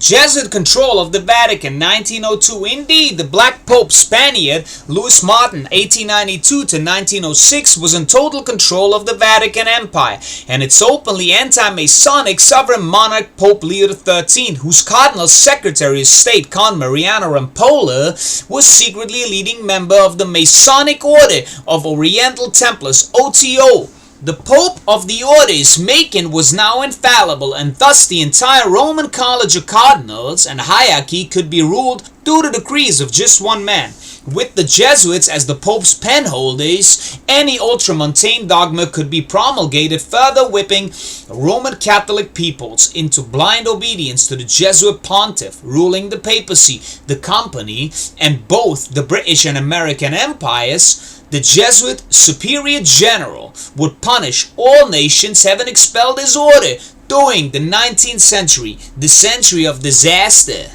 Jesuit control of the Vatican, 1902. Indeed, the Black Pope Spaniard Louis Martin, 1892 to 1906, was in total control of the Vatican Empire, and its openly anti-Masonic sovereign monarch Pope Leo XIII, whose Cardinal Secretary of State, Count Mariano Rampolla, was secretly a leading member of the Masonic Order of Oriental Templars, OTO. The Pope of the Orders Macon was now infallible, and thus the entire Roman College of Cardinals and hierarchy could be ruled through the decrees of just one man. With the Jesuits as the Pope's penholders, any ultramontane dogma could be promulgated, further whipping Roman Catholic peoples into blind obedience to the Jesuit pontiff ruling the papacy, the company, and both the British and American empires. The Jesuit superior general would punish all nations having expelled his order during the 19th century, the century of disaster.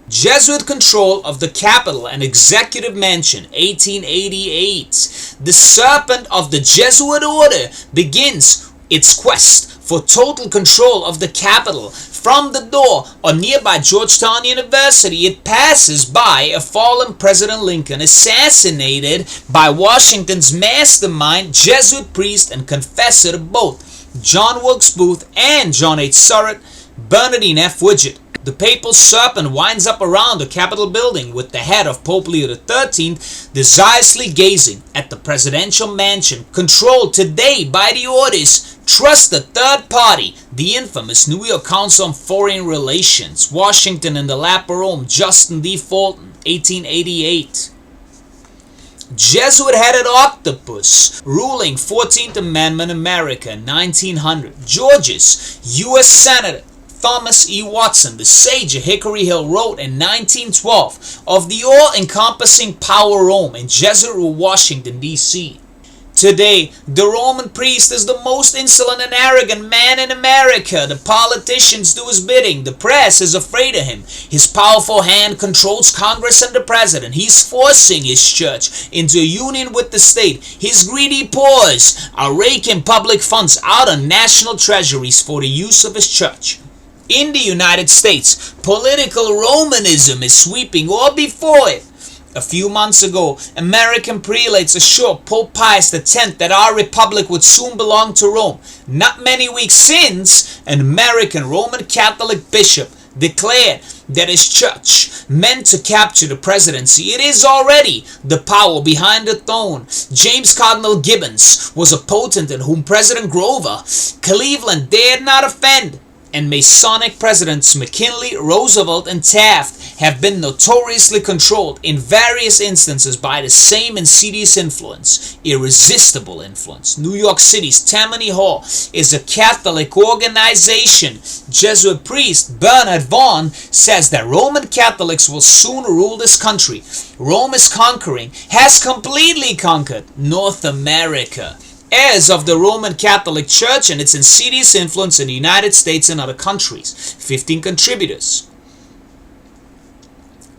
Jesuit control of the Capitol and Executive Mansion, 1888. The serpent of the Jesuit order begins its quest for total control of the Capitol. From the door on nearby Georgetown University, it passes by a fallen President Lincoln, assassinated by Washington's mastermind, Jesuit priest and confessor to both, John Wilkes Booth and John H. Surratt, Bernardine F. Widget. The papal serpent winds up around the Capitol building with the head of Pope Leo XIII desirously gazing at the presidential mansion, controlled today by the orders. Trust the third party, the infamous New York Council on Foreign Relations, Washington in the lap of Rome, Justin D. Fulton, 1888. Jesuit-headed octopus, ruling 14th Amendment America, 1900. Georgia's U.S. Senator Thomas E. Watson, the sage of Hickory Hill, wrote in 1912 of the all-encompassing power Rome in Jesuit Washington, D.C. Today, the Roman priest is the most insolent and arrogant man in America. The politicians do his bidding. The press is afraid of him. His powerful hand controls Congress and the president. He's forcing his church into a union with the state. His greedy paws are raking public funds out of national treasuries for the use of his church. In the United States, political Romanism is sweeping all before it. A few months ago, American prelates assured Pope Pius X that our republic would soon belong to Rome. Not many weeks since, an American Roman Catholic bishop declared that his church meant to capture the presidency. It is already the power behind the throne. James Cardinal Gibbons was a potentate whom President Grover Cleveland dared not offend. And Masonic presidents McKinley, Roosevelt, and Taft have been notoriously controlled in various instances by the same insidious influence, irresistible influence. New York City's Tammany Hall is a Catholic organization. Jesuit priest Bernard Vaughan says that Roman Catholics will soon rule this country. Rome is conquering, has completely conquered North America. Heirs of the Roman Catholic Church and its insidious influence in the United States and other countries. 15 contributors.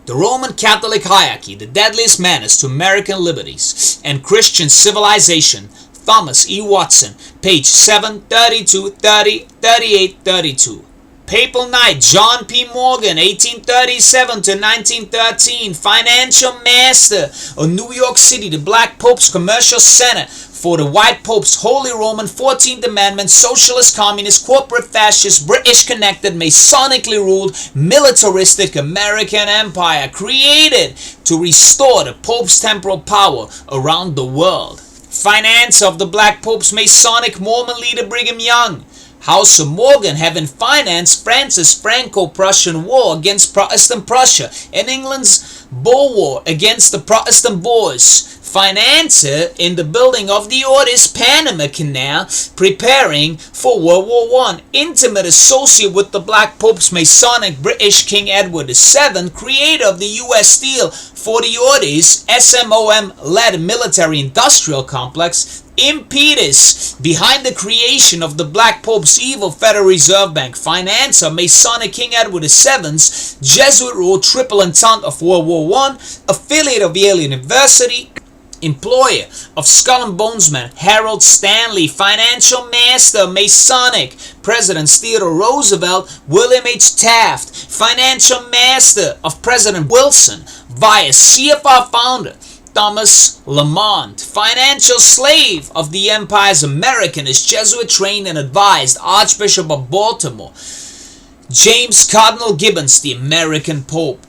The Roman Catholic hierarchy, the deadliest menace to American liberties and Christian civilization. Thomas E. Watson, page 7, 32, 30, 38, 32. Papal Knight John P. Morgan, 1837 to 1913, financial master of New York City, the Black Pope's commercial center for the White Pope's Holy Roman 14th Amendment, socialist, communist, corporate, fascist, British-connected, Masonically ruled, militaristic American empire created to restore the Pope's temporal power around the world. Finance of the Black Pope's Masonic Mormon leader Brigham Young. House of Morgan having financed France's Franco-Prussian War against Protestant Prussia and England's Boer War against the Protestant Boers. Financier in the building of the Orders Panama Canal, preparing for World War I. Intimate associate with the Black Pope's Masonic British King Edward VII, creator of the U.S. Steel for the Orders SMOM-led military-industrial complex. Impetus behind the creation of the Black Pope's evil Federal Reserve Bank. Financer Masonic King Edward VII's Jesuit rule, triple entente of World War I, affiliate of Yale University, employer of Skull and Bonesman Harold Stanley, financial master Masonic Presidents Theodore Roosevelt, William H. Taft, financial master of President Wilson via CFR founder Thomas Lamont, financial slave of the Empire's Americanist, Jesuit trained and advised Archbishop of Baltimore James Cardinal Gibbons, the American Pope.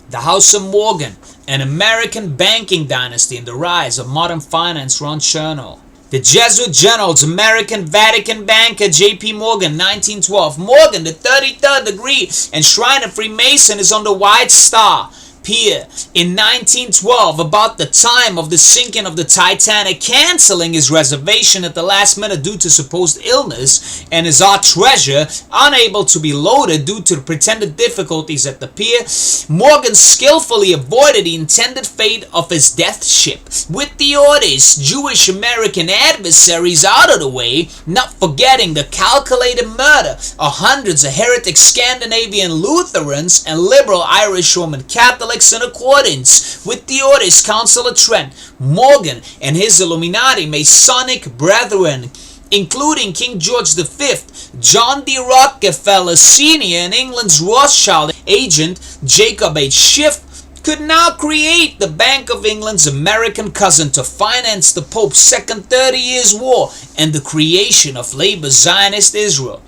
The House of Morgan, an American banking dynasty and the rise of modern finance, Ron Chernow. The Jesuit generals, American Vatican banker J.P. Morgan, 1912. Morgan, the 33rd degree and Shrine of Freemason, is on the White Star Pier in 1912, about the time of the sinking of the Titanic, canceling his reservation at the last minute due to supposed illness, and his art treasure unable to be loaded due to the pretended difficulties at the pier. Morgan skillfully avoided the intended fate of his death ship. With the orders, Jewish American adversaries out of the way, not forgetting the calculated murder of hundreds of heretic Scandinavian Lutherans and liberal Irish Roman Catholics, in accordance with the orders Council of Trent, Morgan and his Illuminati Masonic brethren, including King George V, John D. Rockefeller Sr., and England's Rothschild agent Jacob H. Schiff, could now create the Bank of England's American cousin to finance the Pope's Second 30 Years' War and the creation of Labour Zionist Israel.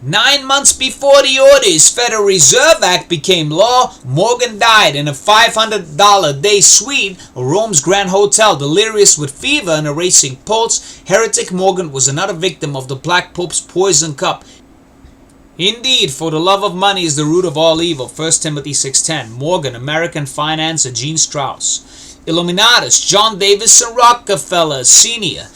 9 months before the orders Federal Reserve Act became law, Morgan died in a $500 day suite of Rome's Grand Hotel, delirious with fever and a racing pulse. Heretic Morgan was another victim of the Black Pope's poison cup. Indeed, for the love of money is the root of all evil, 1 Timothy 6:10. Morgan, American financier Gene Strauss. Illuminatus, John Davison Rockefeller Sr.,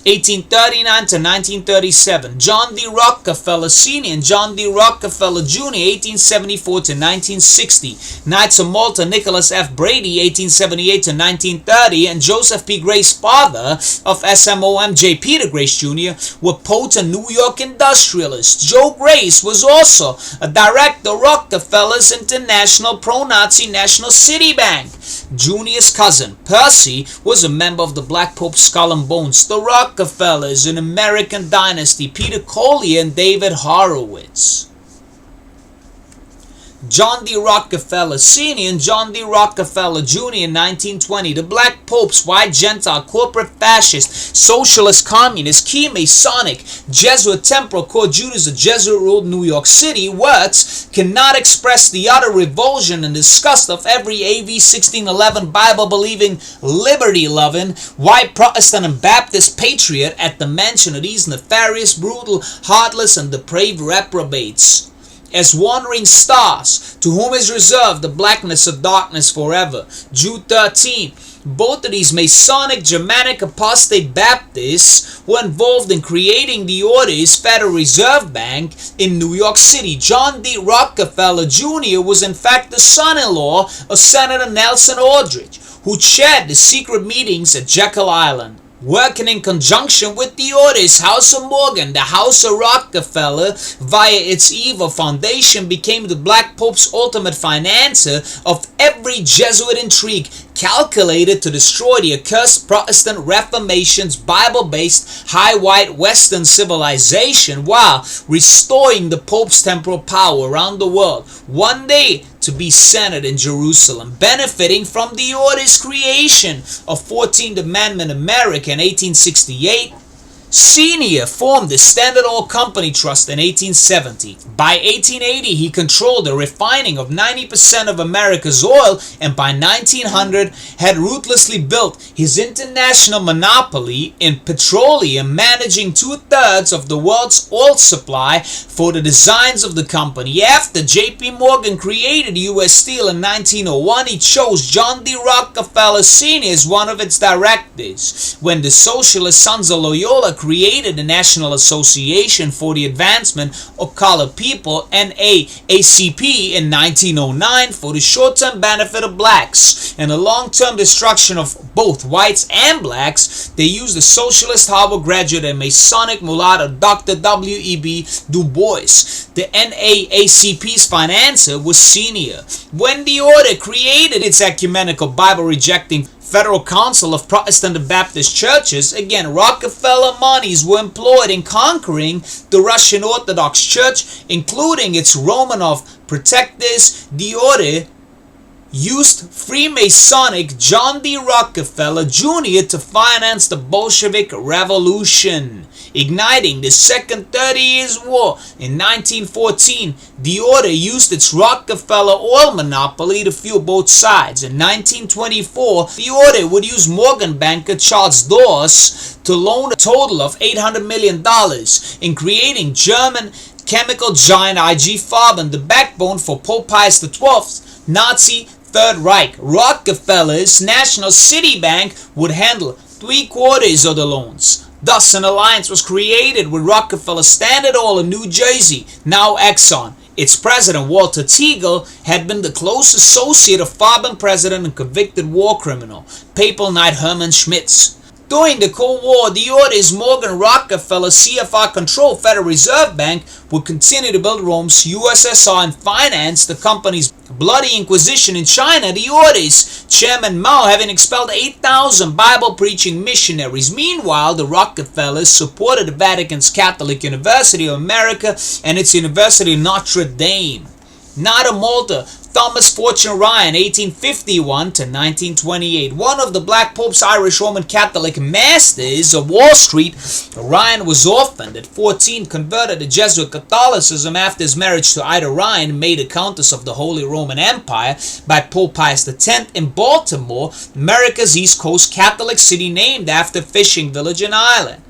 1839 to 1937, John D. Rockefeller Sr. and John D. Rockefeller Jr., 1874 to 1960, Knights of Malta, Nicholas F. Brady, 1878 to 1930, and Joseph P. Grace, father of SMOM Peter Grace Jr., were potent New York industrialists. Joe Grace was also a director of Rockefeller's International Pro-Nazi National City Bank. Junior's cousin, Percy, was a member of the Black Pope Skull and Bones. The Rockefellers, an American dynasty, Peter Collier and David Horowitz. John D. Rockefeller Sr. and John D. Rockefeller Jr. in 1920. The Black Popes, white Gentile, corporate fascist, socialist, communist, key Masonic, Jesuit temporal court Judas, a Jesuit-ruled New York City, words cannot express the utter revulsion and disgust of every AV 1611 Bible-believing, liberty-loving, white Protestant and Baptist patriot at the mention of these nefarious, brutal, heartless, and depraved reprobates. As wandering stars, to whom is reserved the blackness of darkness forever. Jude 13. Both of these Masonic Germanic apostate Baptists were involved in creating the Orders Federal Reserve Bank in New York City. John D. Rockefeller Jr. was in fact the son-in-law of Senator Nelson Aldrich, who chaired the secret meetings at Jekyll Island. Working in conjunction with the Orders, House of Morgan, the House of Rockefeller, via its evil foundation, became the Black Pope's ultimate financier of every Jesuit intrigue calculated to destroy the accursed Protestant Reformation's Bible-based high white Western civilization while restoring the Pope's temporal power around the world, one day to be centered in Jerusalem, benefiting from the Order's creation of 14th Amendment America in 1868. Sr. formed the Standard Oil Company Trust in 1870. By 1880, he controlled the refining of 90% of America's oil, and by 1900 had ruthlessly built his international monopoly in petroleum, managing 2/3 of the world's oil supply for the designs of the company. After J.P. Morgan created U.S. Steel in 1901, he chose John D. Rockefeller Sr. as one of its directors. When the Socialist Sons of Loyola created the National Association for the Advancement of Colored People, NAACP, in 1909 for the short-term benefit of blacks and the long-term destruction of both whites and blacks, they used the socialist Harvard graduate and Masonic mulatto Dr. W.E.B. Du Bois. The NAACP's financier was Sr. When the Order created its ecumenical Bible-rejecting Federal Council of Protestant and Baptist Churches. Again, Rockefeller monies were employed in conquering the Russian Orthodox Church, including its Romanov protectors. The order used Freemasonic John D. Rockefeller Jr. to finance the Bolshevik Revolution, igniting the Second 30 Years' War. In 1914, the order used its Rockefeller oil monopoly to fuel both sides. In 1924, the order would use Morgan banker Charles Dawes to loan a total of $800 million in creating German chemical giant IG Farben, the backbone for Pope Pius XII's Nazi Third Reich. Rockefeller's National City Bank would handle 3/4 of the loans. Thus, an alliance was created with Rockefeller Standard Oil in New Jersey, now Exxon. Its president, Walter Teagle, had been the close associate of Farben president and convicted war criminal, Papal Knight Hermann Schmitz. During the Cold War, the orders Morgan Rockefeller CFR-controlled Federal Reserve Bank would continue to build Rome's USSR and finance the company's bloody inquisition in China. The orders Chairman Mao having expelled 8,000 Bible-preaching missionaries. Meanwhile, the Rockefellers supported the Vatican's Catholic University of America and its University of Notre Dame. Knight of Malta, Thomas Fortune Ryan, 1851 to 1928. One of the Black Pope's Irish Roman Catholic masters of Wall Street, Ryan was orphaned. At 14, converted to Jesuit Catholicism after his marriage to Ida Ryan, made a Countess of the Holy Roman Empire by Pope Pius X in Baltimore, America's East Coast Catholic city named after fishing village and island.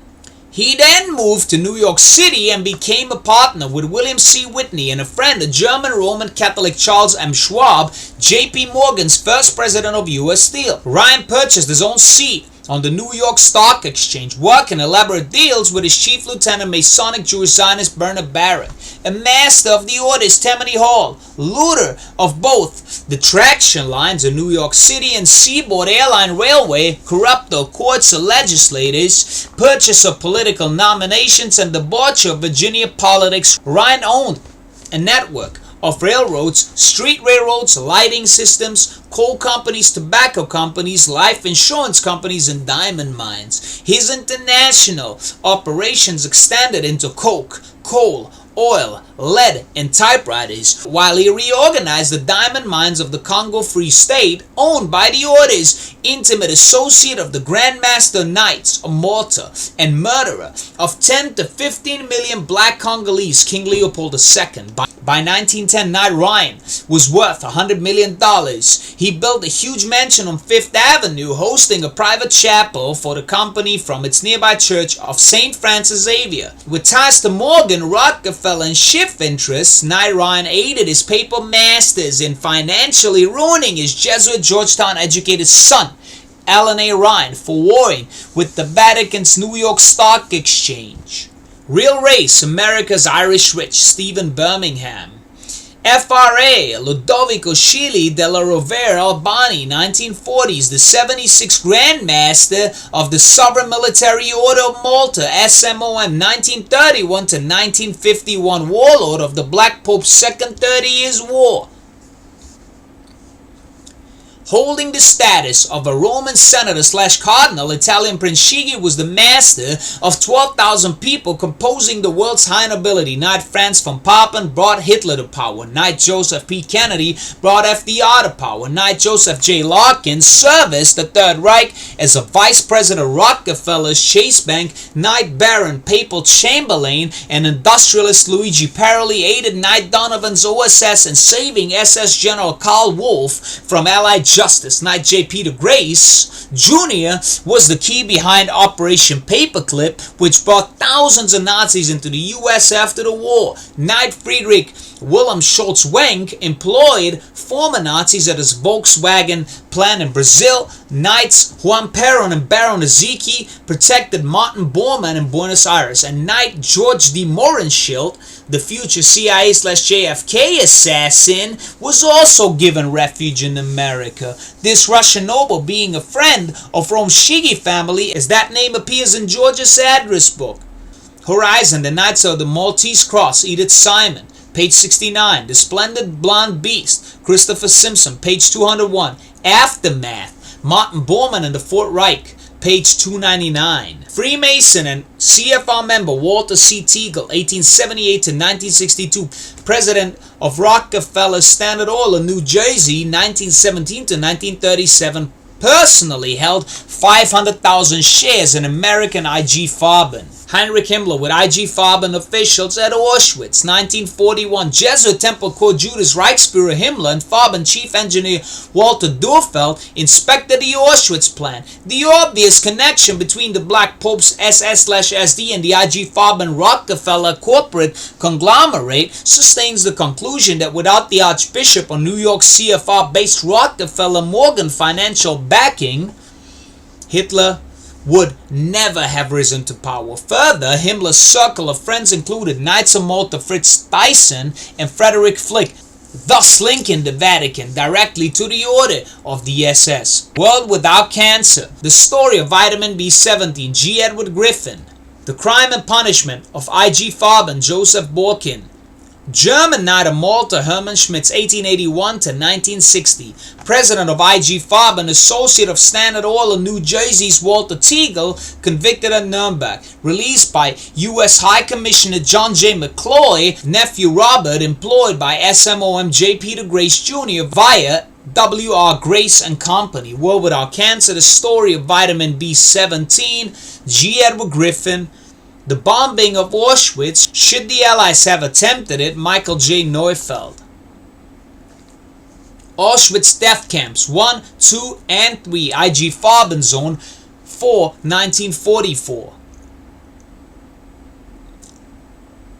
He then moved to New York City and became a partner with William C. Whitney and a friend of German Roman Catholic Charles M. Schwab, J.P. Morgan's first president of U.S. Steel. Ryan purchased his own seat on the New York Stock Exchange, working elaborate deals with his chief lieutenant, Masonic Jewish Zionist Bernard Barrett, a master of the orders Tammany Hall, looter of both the traction lines of New York City and Seaboard Airline Railway, corrupter of courts and legislators, purchaser of political nominations, and debaucher of Virginia politics. Ryan owned a network of railroads, street railroads, lighting systems, coal companies, tobacco companies, life insurance companies, and diamond mines. His international operations extended into coke, coal, oil, lead, and typewriters, while he reorganized the diamond mines of the Congo Free State, owned by the orders, intimate associate of the Grand Master Knights of Malta, and murderer of 10 to 15 million black Congolese, King Leopold II. By 1910, Knight Ryan was worth $100 million. He built a huge mansion on Fifth Avenue, hosting a private chapel for the company from its nearby church of St. Francis Xavier. With ties to Morgan, Rockefeller, and Schiff interests, Knight Ryan aided his papal masters in financially ruining his Jesuit Georgetown-educated son, Alan A. Ryan, for warring with the Vatican's New York Stock Exchange. Real Race, America's Irish Rich, Stephen Birmingham. FRA, Ludovico Scilli della Rovere Albani, 1940s, the 76th Grand Master of the Sovereign Military Order of Malta, SMOM, 1931 to 1951, warlord of the Black Pope's Second 30 Years' War. Holding the status of a Roman senator / cardinal, Italian Prince Chigi was the master of 12,000 people composing the world's high nobility. Knight Franz von Papen brought Hitler to power. Knight Joseph P. Kennedy brought FDR to power. Knight Joseph J. Larkin serviced the Third Reich as a vice president of Rockefeller's Chase Bank. Knight Baron Papal Chamberlain and industrialist Luigi Paroli aided Knight Donovan's OSS in saving SS General Karl Wolff from Allied justice. Knight J. Peter Grace Jr. was the key behind Operation Paperclip, which brought thousands of Nazis into the U.S. after the war. Knight Friedrich Wilhelm Schultz Wenck employed former Nazis at his Volkswagen plant in Brazil. Knights Juan Perón and Baron Ezeki protected Martin Bormann in Buenos Aires. And Knight George D. Mohrenschildt, the future CIA/JFK assassin, was also given refuge in America. This Russian noble being a friend of Rome's Chigi family, as that name appears in George's address book. Horizon, the Knights of the Maltese Cross, Edith Simon, page 69. The Splendid Blonde Beast, Christopher Simpson, page 201. Aftermath, Martin Bormann and the Fourth Reich, page 299. Freemason and CFR member Walter C. Teagle, 1878 to 1962. President of Rockefeller Standard Oil of New Jersey, 1917 to 1937. Personally held 500,000 shares in American IG Farben. Heinrich Himmler with IG Farben officials at Auschwitz, 1941. Jesuit Temple co-Judas Reichsführer Himmler and Farben chief engineer Walter Dorfeld inspected the Auschwitz plan. The obvious connection between the Black Pope's SS/SD and the IG Farben Rockefeller corporate conglomerate sustains the conclusion that without the Archbishop or New York CFR-based Rockefeller Morgan financial backing, Hitler would never have risen to power. Further, Himmler's circle of friends included Knights of Malta Fritz Thyssen and Frederick Flick, thus linking the Vatican directly to the order of the SS. World Without Cancer, the story of vitamin B17, G. Edward Griffin, the crime and punishment of IG Farben, Joseph Borkin, German Knight of Malta Hermann Schmitz, 1881 to 1960. President of IG Farben, associate of Standard Oil of New Jersey's Walter Teagle, convicted at Nuremberg. Released by U.S. High Commissioner John J. McCloy, nephew Robert, employed by SMOM J. Peter Grace Jr. via W.R. Grace and Company. World Without Cancer, the story of vitamin B17, G. Edward Griffin. The bombing of Auschwitz, should the Allies have attempted it, Michael J. Neufeld. Auschwitz death camps 1, 2, and 3, IG Farben Zone 4, 1944.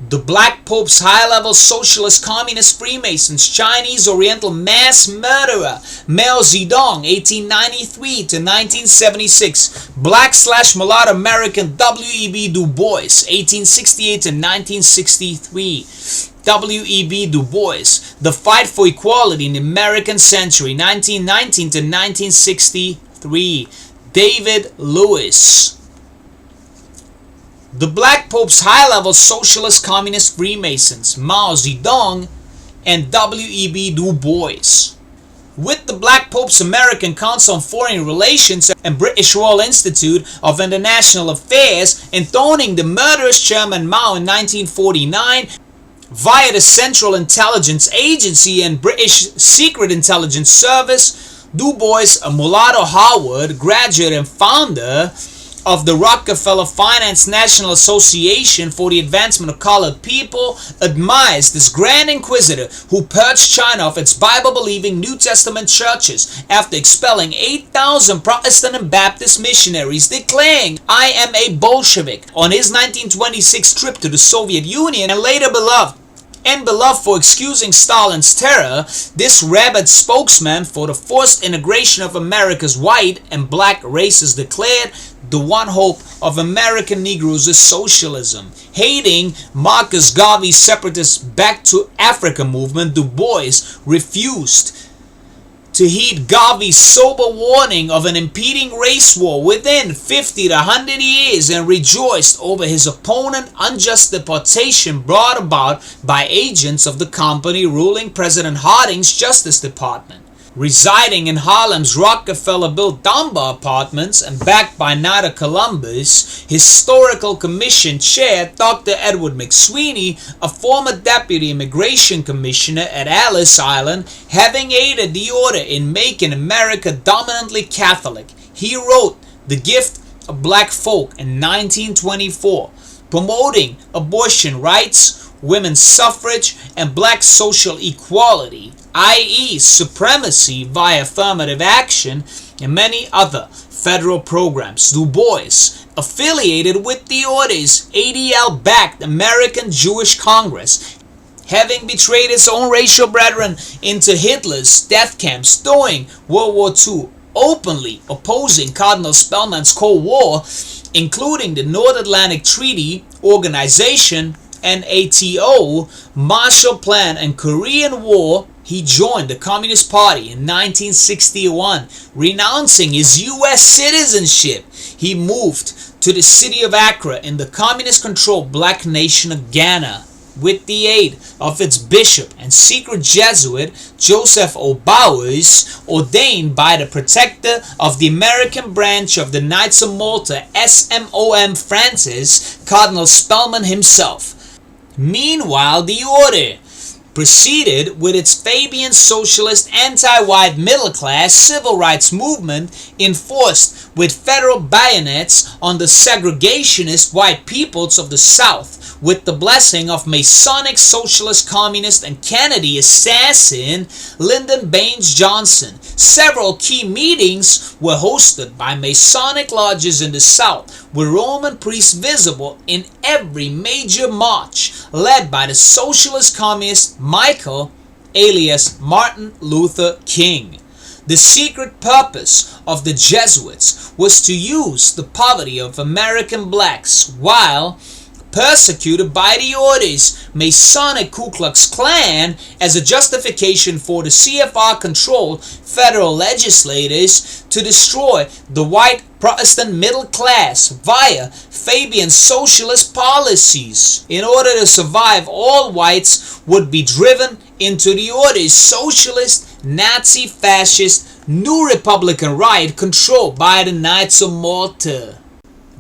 The Black Pope's high-level socialist, communist, Freemasons, Chinese Oriental mass murderer, Mao Zedong, 1893 to 1976. Black/mulatto American W.E.B. Du Bois, 1868 to 1963. W.E.B. Du Bois, The Fight for Equality in the American Century, 1919 to 1963. David Lewis. The Black Pope's high-level socialist, communist, Freemasons, Mao Zedong and W.E.B. Du Bois. With the Black Pope's American Council on Foreign Relations and British Royal Institute of International Affairs enthroning the murderous Chairman Mao in 1949 via the Central Intelligence Agency and British Secret Intelligence Service, Du Bois, a mulatto Harvard graduate and founder of the Rockefeller Finance National Association for the Advancement of Colored People, admires this Grand Inquisitor who purged China of its Bible-believing New Testament churches after expelling 8,000 Protestant and Baptist missionaries, declaring, "I am a Bolshevik," on his 1926 trip to the Soviet Union, and later beloved for excusing Stalin's terror. This rabid spokesman for the forced integration of America's white and black races declared the one hope of American Negroes is socialism. Hating Marcus Garvey's separatist Back to Africa movement, Du Bois refused to heed Garvey's sober warning of an impending race war within 50 to 100 years and rejoiced over his opponent's unjust deportation brought about by agents of the company ruling President Harding's Justice Department. Residing in Harlem's Rockefeller-built Dunbar Apartments and backed by Knight of Columbus, Historical Commission Chair Dr. Edward McSweeney, a former Deputy Immigration Commissioner at Ellis Island, having aided the order in making America dominantly Catholic, he wrote The Gift of Black Folk in 1924, promoting abortion rights, women's suffrage, and black social equality, i.e. supremacy via affirmative action, and many other federal programs. Du Bois, affiliated with the order's ADL-backed American Jewish Congress, having betrayed his own racial brethren into Hitler's death camps during World War II, openly opposing Cardinal Spellman's Cold War, including the North Atlantic Treaty Organization, NATO, Marshall Plan, and Korean War. He joined the Communist Party in 1961, renouncing his U.S. citizenship. He moved to the city of Accra in the communist-controlled black nation of Ghana. with the aid of its bishop and secret Jesuit Joseph O. Bowers, ordained by the protector of the American branch of the Knights of Malta, SMOM Francis, Cardinal Spellman himself. Meanwhile, the order proceeded with its Fabian socialist anti-white middle-class civil rights movement enforced with federal bayonets on the segregationist white peoples of the South, with the blessing of Masonic socialist communist and Kennedy assassin Lyndon Baines Johnson. Several key meetings were hosted by Masonic lodges in the South, with Roman priests visible in every major march, led by the socialist communist Michael, alias Martin Luther King. The secret purpose of the Jesuits was to use the poverty of American blacks while persecuted by the orders Masonic Ku Klux Klan as a justification for the CFR-controlled federal legislators to destroy the white Protestant middle class via Fabian socialist policies. In order to survive, all whites would be driven into the order's socialist, Nazi, fascist, New Republican right controlled by the Knights of Malta.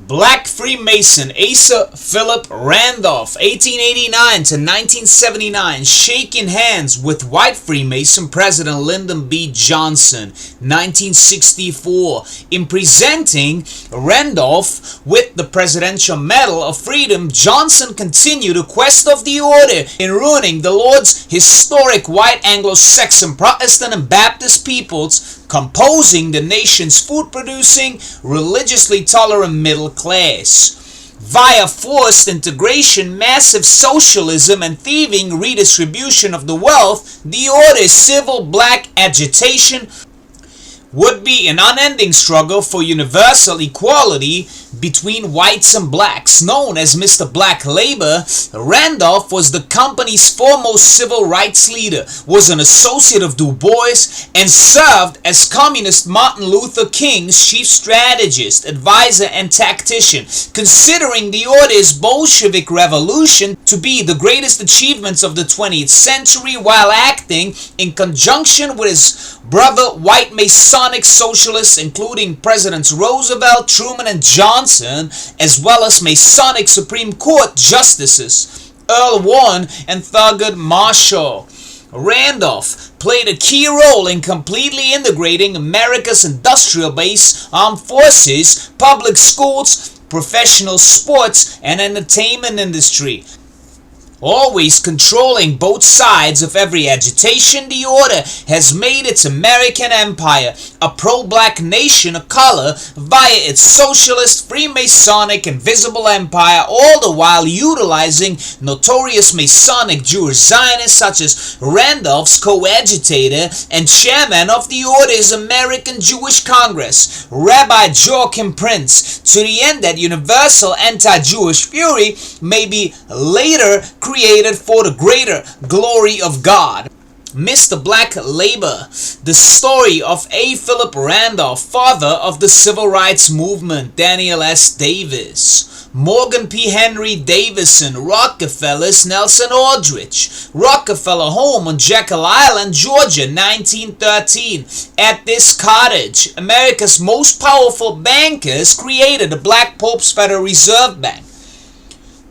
Black Freemason Asa Philip Randolph, 1889 to 1979, shaking hands with white Freemason President Lyndon B. Johnson, 1964. In presenting Randolph with the Presidential Medal of Freedom, Johnson continued the quest of the order in ruining the Lord's historic white Anglo-Saxon Protestant and Baptist peoples, composing the nation's food-producing, religiously tolerant middle class. Via forced integration, massive socialism, and thieving redistribution of the wealth, the order's civil black agitation would be an unending struggle for universal equality between whites and blacks. Known as Mr. Black Labor, Randolph was the company's foremost civil rights leader, was an associate of Du Bois, and served as communist Martin Luther King's chief strategist, advisor, and tactician. Considering the order's Bolshevik revolution to be the greatest achievements of the 20th century, while acting in conjunction with his brother white Masonic socialists, including Presidents Roosevelt, Truman, and Johnson, as well as Masonic Supreme Court Justices Earl Warren and Thurgood Marshall. Randolph played a key role in completely integrating America's industrial-based armed forces, public schools, professional sports, and entertainment industry. Always controlling both sides of every agitation, the order has made its American empire a pro-black nation of color via its socialist, Freemasonic, and visible empire, all the while utilizing notorious Masonic Jewish Zionists such as Randolph's coadjutor and chairman of the order's American Jewish Congress, Rabbi Joachim Prince, to the end that universal anti-Jewish fury may be later created for the greater glory of God. Mr. Black Labor, the story of A. Philip Randolph, father of the Civil Rights Movement, Daniel S. Davis, Morgan P. Henry Davison, Rockefeller's Nelson Aldrich, Rockefeller home on Jekyll Island, Georgia, 1913. At this cottage, America's most powerful bankers created the Black Pope's Federal Reserve Bank.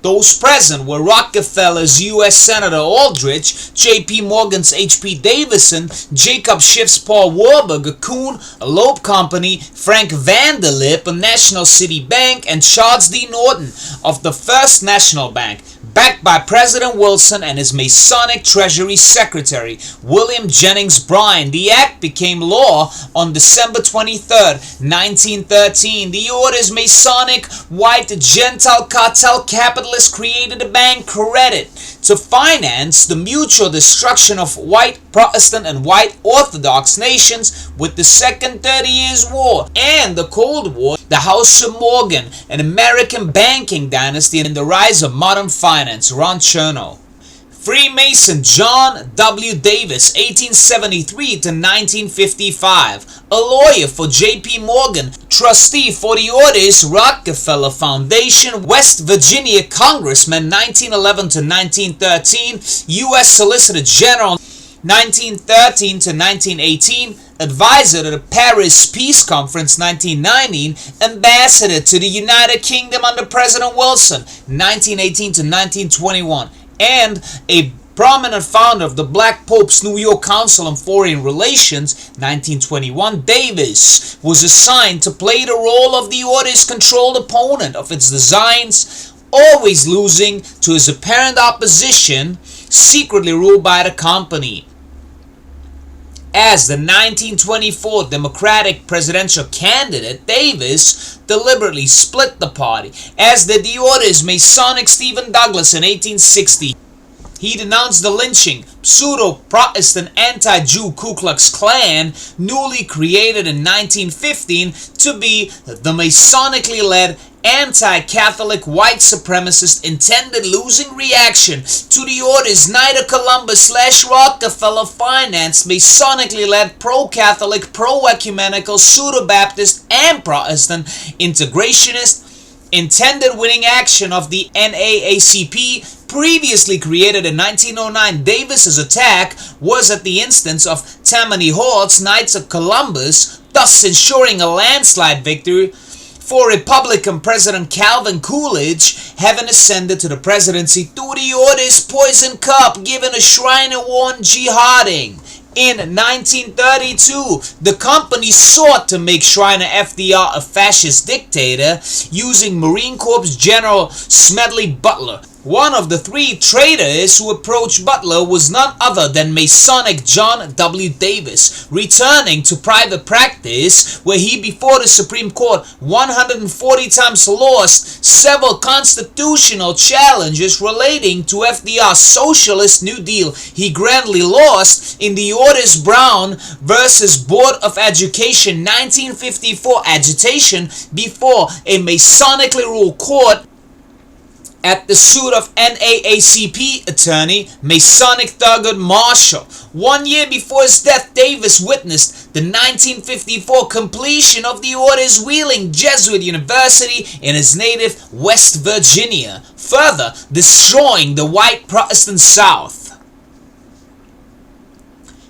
Those present were Rockefeller's U.S. Senator Aldrich, J.P. Morgan's H.P. Davison, Jacob Schiff's Paul Warburg, a Kuhn, a Loeb Company, Frank Vanderlip, a National City Bank, and Charles D. Norton of the First National Bank, backed by President Wilson and his Masonic Treasury Secretary, William Jennings Bryan. The act became law on December 23, 1913. The order's Masonic white Gentile cartel capitalists created the Bank Credit to finance the mutual destruction of white Protestant and white Orthodox nations with the Second 30 Years' War and the Cold War, the House of Morgan, an American banking dynasty, and the rise of modern finance. Ron Chernow. Freemason John W. Davis, 1873 to 1955, a lawyer for J.P. Morgan, trustee for the Otis Rockefeller Foundation, West Virginia Congressman 1911 to 1913, U.S. Solicitor General 1913 to 1918, advisor to the Paris Peace Conference 1919, ambassador to the United Kingdom under President Wilson 1918 to 1921, and a prominent founder of the Black Pope's New York Council on Foreign Relations 1921. Davis was assigned to play the role of the Otis-controlled opponent of its designs, always losing to his apparent opposition, secretly ruled by the company. As the 1924 Democratic presidential candidate, Davis deliberately split the party, as did the Otis Masonic Stephen Douglas in 1860. He denounced the lynching, pseudo-Protestant anti-Jew Ku Klux Klan, newly created in 1915, to be the Masonically led anti-Catholic white supremacist intended losing reaction to the Otis Knight of Columbus / Rockefeller financed Masonically led pro-Catholic, pro-ecumenical, pseudo-Baptist and Protestant integrationist intended winning action of the NAACP. Previously created in 1909, Davis's attack was at the instance of Tammany Hall's Knights of Columbus, thus ensuring a landslide victory for Republican President Calvin Coolidge, having ascended to the presidency through the Otis Poison Cup given to Shriner Warren G. Harding. In 1932, the company sought to make Shriner FDR a fascist dictator using Marine Corps General Smedley Butler. One of the three traitors who approached Butler was none other than Masonic John W. Davis, returning to private practice, where he before the Supreme Court 140 times lost several constitutional challenges relating to FDR's Socialist New Deal. He grandly lost in the Otis Brown versus Board of Education 1954 agitation before a Masonically ruled court at the suit of NAACP attorney Masonic Thurgood Marshall. 1 year before his death, Davis witnessed the 1954 completion of the Otis Wheeling Jesuit University in his native West Virginia, further destroying the white Protestant South.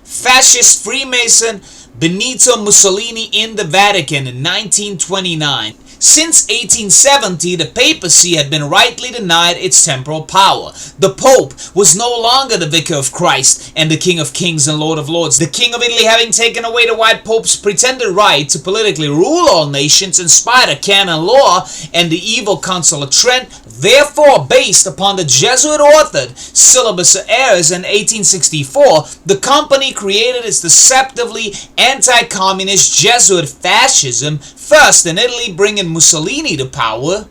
Fascist Freemason Benito Mussolini in the Vatican in 1929. Since 1870, the papacy had been rightly denied its temporal power. The Pope was no longer the Vicar of Christ and the King of Kings and Lord of Lords. The King of Italy, having taken away the white Pope's pretended right to politically rule all nations in spite of canon law and the evil Council of Trent, therefore based upon the Jesuit-authored Syllabus of Errors in 1864, the company created its deceptively anti-communist Jesuit fascism, first in Italy, bringing Mussolini to power.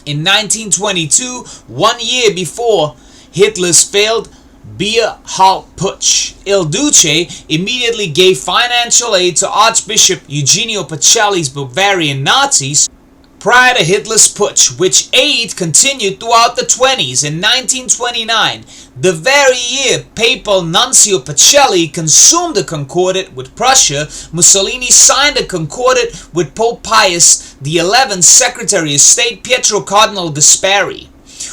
In 1922, 1 year before Hitler's failed Beer-Halt-Putsch, Il Duce immediately gave financial aid to Archbishop Eugenio Pacelli's Bavarian Nazis prior to Hitler's putsch, which aid continued throughout the 20s. In 1929, the very year Papal Nuncio Pacelli consumed the Concordat with Prussia, Mussolini signed a Concordat with Pope Pius XI's Secretary of State Pietro Cardinal Gasperi.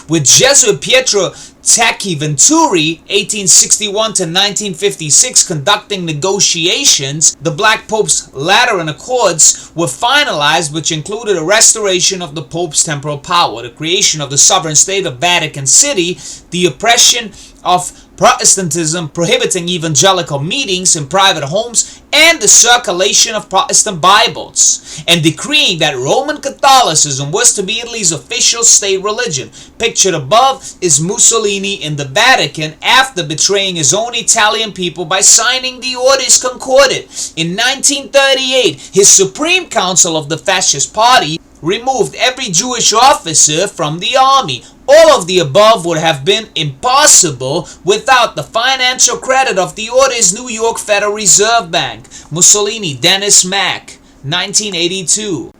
With Jesuit Pietro Tacchi Venturi, 1861 to 1956, conducting negotiations, the Black Pope's Lateran Accords were finalized, which included a restoration of the Pope's temporal power, the creation of the sovereign state of Vatican City, the oppression of Protestantism, prohibiting evangelical meetings in private homes, and the circulation of Protestant Bibles, and decreeing that Roman Catholicism was to be Italy's official state religion. Pictured above is Mussolini in the Vatican after betraying his own Italian people by signing the Otis Concordat. In 1938, his Supreme Council of the Fascist Party removed every Jewish officer from the army. All of the above would have been impossible without the financial credit of the Otis New York Federal Reserve Bank. Mussolini, Dennis Mack, 1982.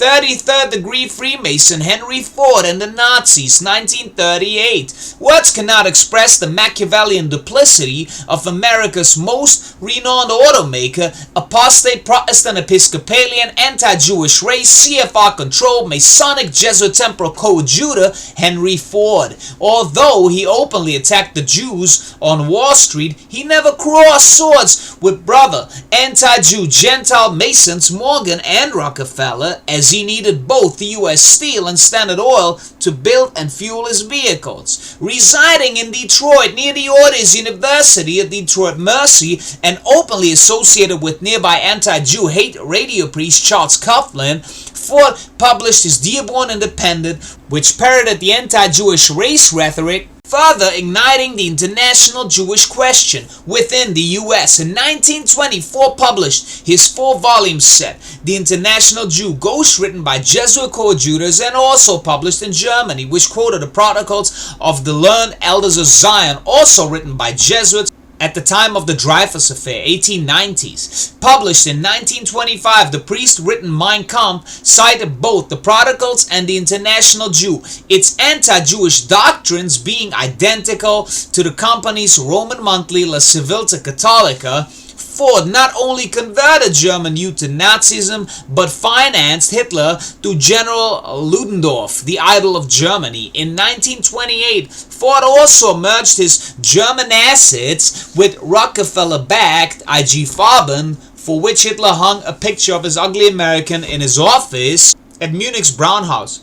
33rd degree Freemason Henry Ford and the Nazis, 1938. Words cannot express the Machiavellian duplicity of America's most renowned automaker, apostate Protestant Episcopalian anti-Jewish race, CFR-controlled Masonic Jesuit temporal coadjutor Henry Ford. Although he openly attacked the Jews on Wall Street, he never crossed swords with brother anti-Jew Gentile Masons Morgan and Rockefeller, as he needed both the U.S. Steel and Standard Oil to build and fuel his vehicles. Residing in Detroit near the Orders University at Detroit Mercy and openly associated with nearby anti-Jew hate radio priest Charles Coughlin, Ford published his Dearborn Independent, which parroted the anti-Jewish race rhetoric, further igniting the international Jewish question within the U.S. In 1924 published his 4-volume set, The International Jew, ghostwritten by Jesuit coadjutors and also published in Germany, which quoted the protocols of the learned elders of Zion, also written by Jesuits at the time of the Dreyfus Affair, 1890s. Published in 1925, the priest-written Mein Kampf cited both the Protocols and the International Jew, its anti-Jewish doctrines being identical to the company's Roman monthly La Civiltà Cattolica. Ford not only converted German youth to Nazism, but financed Hitler through General Ludendorff, the idol of Germany. In 1928, Ford also merged his German assets with Rockefeller-backed IG Farben, for which Hitler hung a picture of his ugly American in his office at Munich's Braunhaus.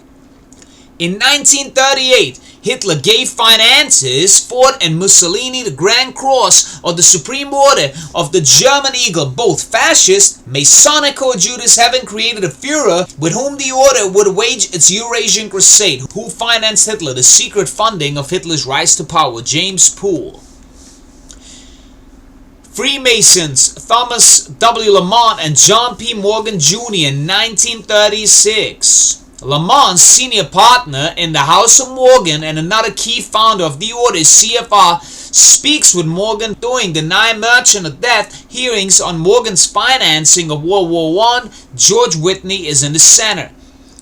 In 1938, Hitler gave finances, Ford and Mussolini the Grand Cross of the Supreme Order of the German Eagle, both fascist, Masonic coadjutors having created a Führer with whom the order would wage its Eurasian crusade. Who financed Hitler? The secret funding of Hitler's rise to power, James Poole. Freemasons, Thomas W. Lamont and John P. Morgan Jr. in 1936. Lamont, senior partner in the House of Morgan and another key founder of the order, CFR, speaks with Morgan during the Nye Merchant of Death hearings on Morgan's financing of World War I. George Whitney is in the center.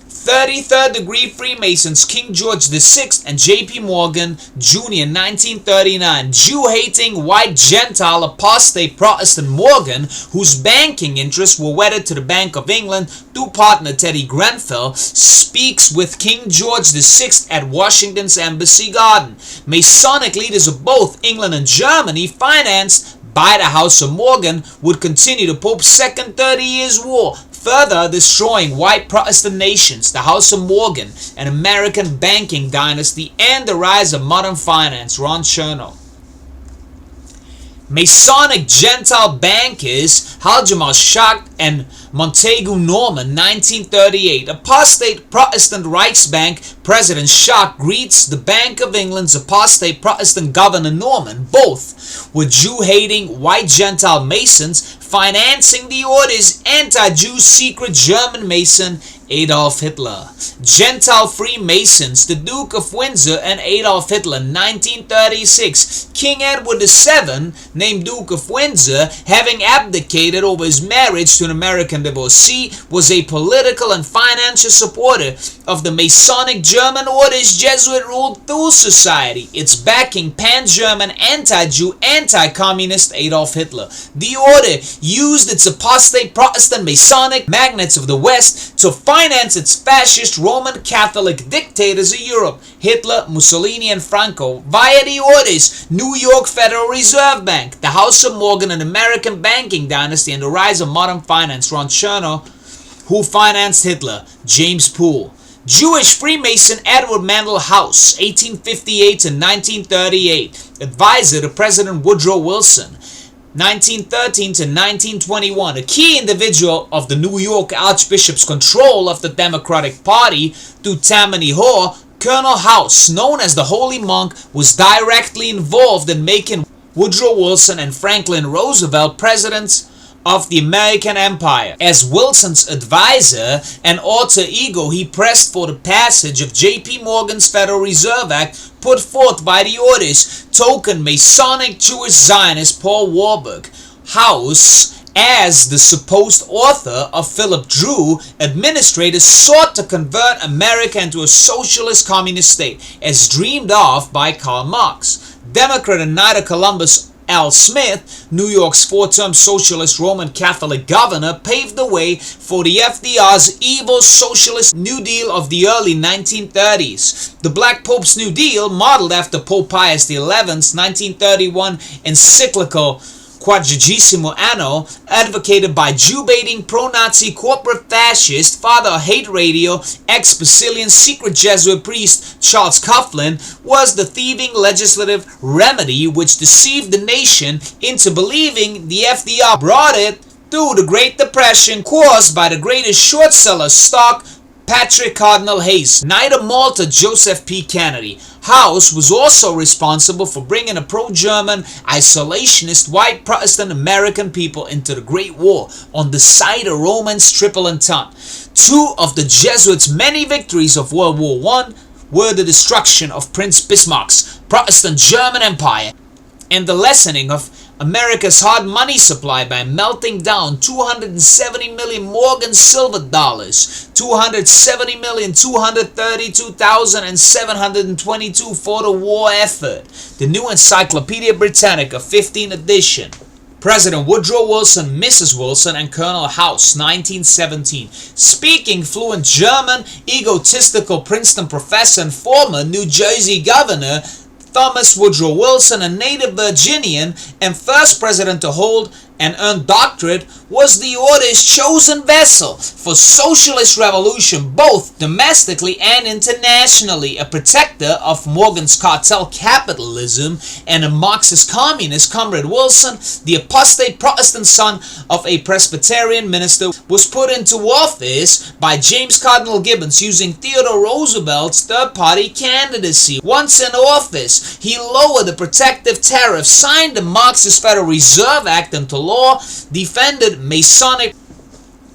33rd degree Freemasons, King George VI and J.P. Morgan Jr. 1939. Jew-hating white Gentile apostate Protestant Morgan, whose banking interests were wedded to the Bank of England through partner Teddy Grenfell, speaks with King George VI at Washington's Embassy Garden. Masonic leaders of both England and Germany, financed by the House of Morgan, would continue the Pope's Second 30 Years' War, further destroying white Protestant nations, the House of Morgan, an American banking dynasty, and the rise of modern finance. Ron Chernow. Masonic Gentile bankers Hjalmar Schacht and Montagu Norman, 1938. Apostate Protestant Reichsbank President Schacht greets the Bank of England's apostate Protestant Governor Norman. Both were Jew-hating white Gentile Masons financing the order's anti-Jew secret German Mason Adolf Hitler. Gentile Freemasons, the Duke of Windsor and Adolf Hitler, 1936. King Edward VII, named Duke of Windsor, having abdicated over his marriage to an American divorcee, was a political and financial supporter of the Masonic German Order's Jesuit-ruled Thule Society, its backing pan-German, anti-Jew, anti-communist Adolf Hitler. The order used its apostate Protestant Masonic magnates of the West to finance its fascist Roman Catholic dictators of Europe, Hitler, Mussolini, and Franco, via the order's New York Federal Reserve Bank, the House of Morgan, an American banking dynasty, and the rise of modern finance. Ron Chernow. Who financed Hitler? James Poole. Jewish Freemason Edward Mandell House, 1858 to 1938. Advisor to President Woodrow Wilson, 1913 to 1921, a key individual of the New York Archbishop's control of the Democratic Party through Tammany Hall. Colonel House, known as the Holy Monk, was directly involved in making Woodrow Wilson and Franklin Roosevelt presidents of the American Empire. As Wilson's advisor and alter ego, he pressed for the passage of J.P. Morgan's Federal Reserve Act put forth by the order's token Masonic Jewish Zionist Paul Warburg. House As the supposed author of Philip Drew, administrators sought to convert America into a socialist communist state, as dreamed of by Karl Marx. Democrat and Knight of Columbus Al Smith, New York's four-term socialist Roman Catholic governor, paved the way for the FDR's evil socialist New Deal of the early 1930s. The Black Pope's New Deal, modeled after Pope Pius XI's 1931 encyclical Quadragesimo Anno, advocated by Jew-baiting pro-Nazi corporate fascist, father of hate radio, ex-Basilian secret Jesuit priest Charles Coughlin, was the thieving legislative remedy which deceived the nation into believing the FDR brought it through the Great Depression caused by the greatest short seller stock, Patrick Cardinal Hayes, Knight of Malta Joseph P. Kennedy. House was also responsible for bringing a pro-German, isolationist, white Protestant American people into the Great War on the side of Romans Triple Entente. Two of the Jesuits' many victories of World War I were the destruction of Prince Bismarck's Protestant German Empire and the lessening of America's hard money supply by melting down 270 million Morgan silver dollars, 270,232,722 for the war effort. The New Encyclopedia Britannica, 15th edition. President Woodrow Wilson, Mrs. Wilson, and Colonel House, 1917. Speaking fluent German, egotistical Princeton professor and former New Jersey governor, Thomas Woodrow Wilson, a native Virginian and first president to hold and earn doctorate, was the order's chosen vessel for socialist revolution both domestically and internationally, a protector of Morgan's cartel capitalism and a Marxist communist. Comrade Wilson, the apostate Protestant son of a Presbyterian minister, was put into office by James Cardinal Gibbons using Theodore Roosevelt's third-party candidacy. Once in office, he lowered the protective tariff, signed the Marxist Federal Reserve Act into law, defended Masonic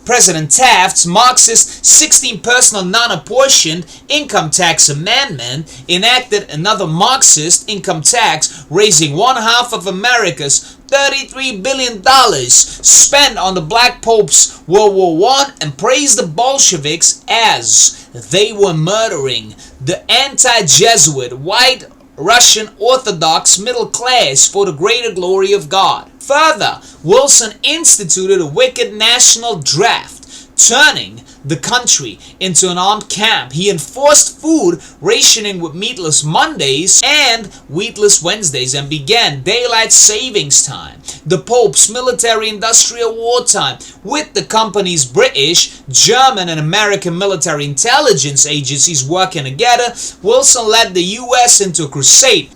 President Taft's Marxist 16 personal non-apportioned income tax amendment, enacted another Marxist income tax, raising one half of America's $33 billion spent on the Black Pope's World War I, and praised the Bolsheviks as they were murdering the anti-Jesuit white Russian Orthodox middle class for the greater glory of God. Further, Wilson instituted a wicked national draft, turning the country into an armed camp. He enforced food rationing with meatless Mondays and wheatless Wednesdays and began daylight savings time, the Pope's military-industrial wartime. With the company's British, German, and American military intelligence agencies working together, Wilson led the U.S. into a crusade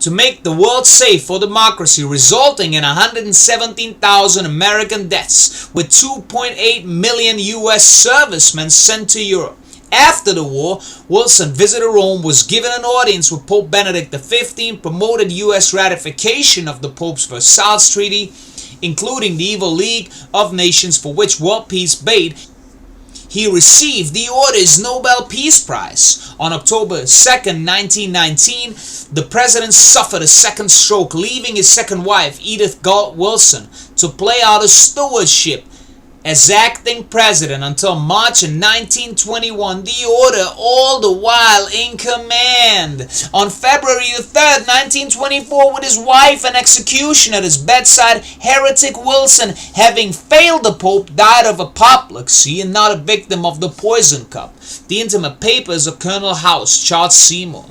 to make the world safe for democracy, resulting in 117,000 American deaths, with 2.8 million U.S. servicemen sent to Europe. After the war, Wilson visited Rome, was given an audience with Pope Benedict XV, promoted U.S. ratification of the Pope's Versailles Treaty, including the Evil League of Nations, for which World Peace bade. He received the Order's Nobel Peace Prize. On October 2nd, 1919, the president suffered a second stroke, leaving his second wife, Edith Galt Wilson, to play out his stewardship as acting president until March in 1921, the Order all the while in command. On February 3rd, 1924, with his wife and execution at his bedside, heretic Wilson, having failed the Pope, died of apoplexy and not a victim of the poison cup. The intimate papers of Colonel House, Charles Seymour.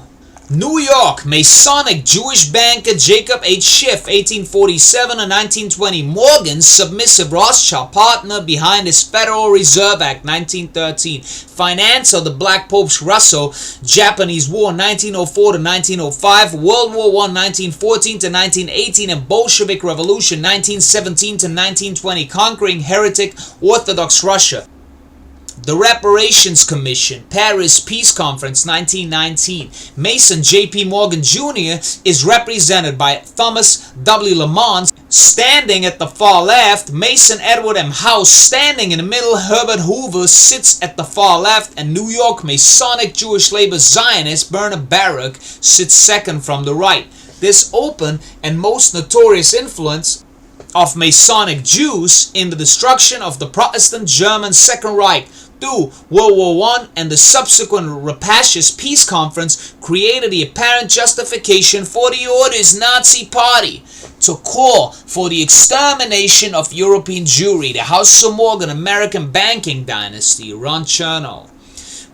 New York, Masonic Jewish banker Jacob H. Schiff, 1847 to 1920. Morgan's submissive Rothschild partner behind his Federal Reserve Act, 1913. Finance of the Black Pope's Russo-Japanese War, 1904 to 1905. World War I, 1914 to 1918. And Bolshevik Revolution, 1917 to 1920. Conquering heretic Orthodox Russia. The Reparations Commission, Paris Peace Conference, 1919. Mason J.P. Morgan Jr. is represented by Thomas W. Lamont, standing at the far left. Mason Edward M. House, standing in the middle. Herbert Hoover sits at the far left. And New York Masonic Jewish Labor Zionist Bernard Baruch sits second from the right. This open and most notorious influence of Masonic Jews in the destruction of the Protestant German Second Reich through World War I and the subsequent rapacious peace conference created the apparent justification for the Order's Nazi Party to call for the extermination of European Jewry, the House of Morgan American banking dynasty, Ron Chernow.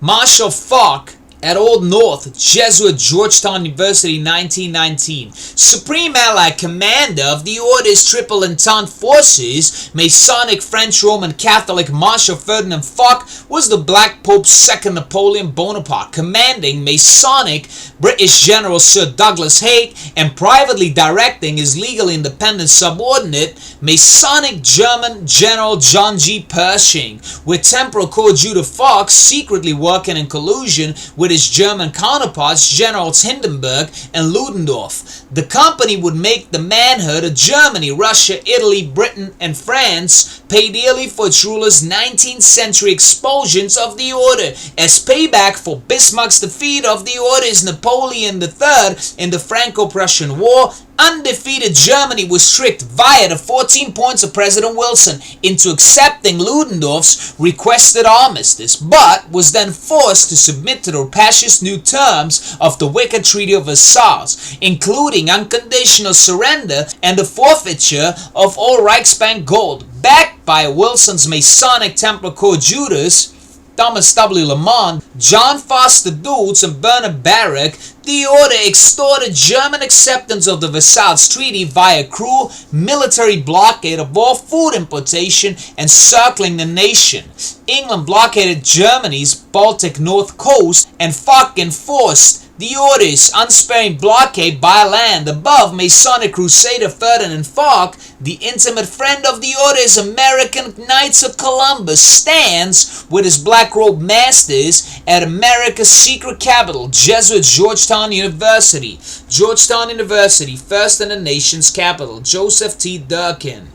Marshal Foch at Old North, Jesuit, Georgetown University, 1919. Supreme Allied Commander of the Order's Triple Entente Forces, Masonic French Roman Catholic Marshal Ferdinand Foch was the Black Pope's second Napoleon Bonaparte, commanding Masonic British General Sir Douglas Haig and privately directing his legally independent subordinate, Masonic German General John G. Pershing, with temporal coadjutor Foch secretly working in collusion with his German counterparts Generals Hindenburg and Ludendorff. The company would make the manhood of Germany, Russia, Italy, Britain, and France pay dearly for its rulers' 19th century expulsions of the Order as payback for Bismarck's defeat of the Order's Napoleon III in the Franco-Prussian War. Undefeated Germany was tricked via the 14 points of President Wilson into accepting Ludendorff's requested armistice, but was then forced to submit to the rapacious new terms of the wicked Treaty of Versailles, including unconditional surrender and the forfeiture of all Reichsbank gold. Backed by Wilson's Masonic Templar coadjutors, Thomas W. Lamont, John Foster Dulles, and Bernard Baruch, the Order extorted German acceptance of the Versailles Treaty via cruel military blockade of all food importation encircling the nation. England blockaded Germany's Baltic north coast, and Foch enforced the Order's unsparing blockade by land. Above, Masonic Crusader Ferdinand Foch, the intimate friend of the Order's American Knights of Columbus, stands with his black-robed masters at America's secret capital, Jesuit Georgetown University. Georgetown University, first in the nation's capital. Joseph T. Durkin.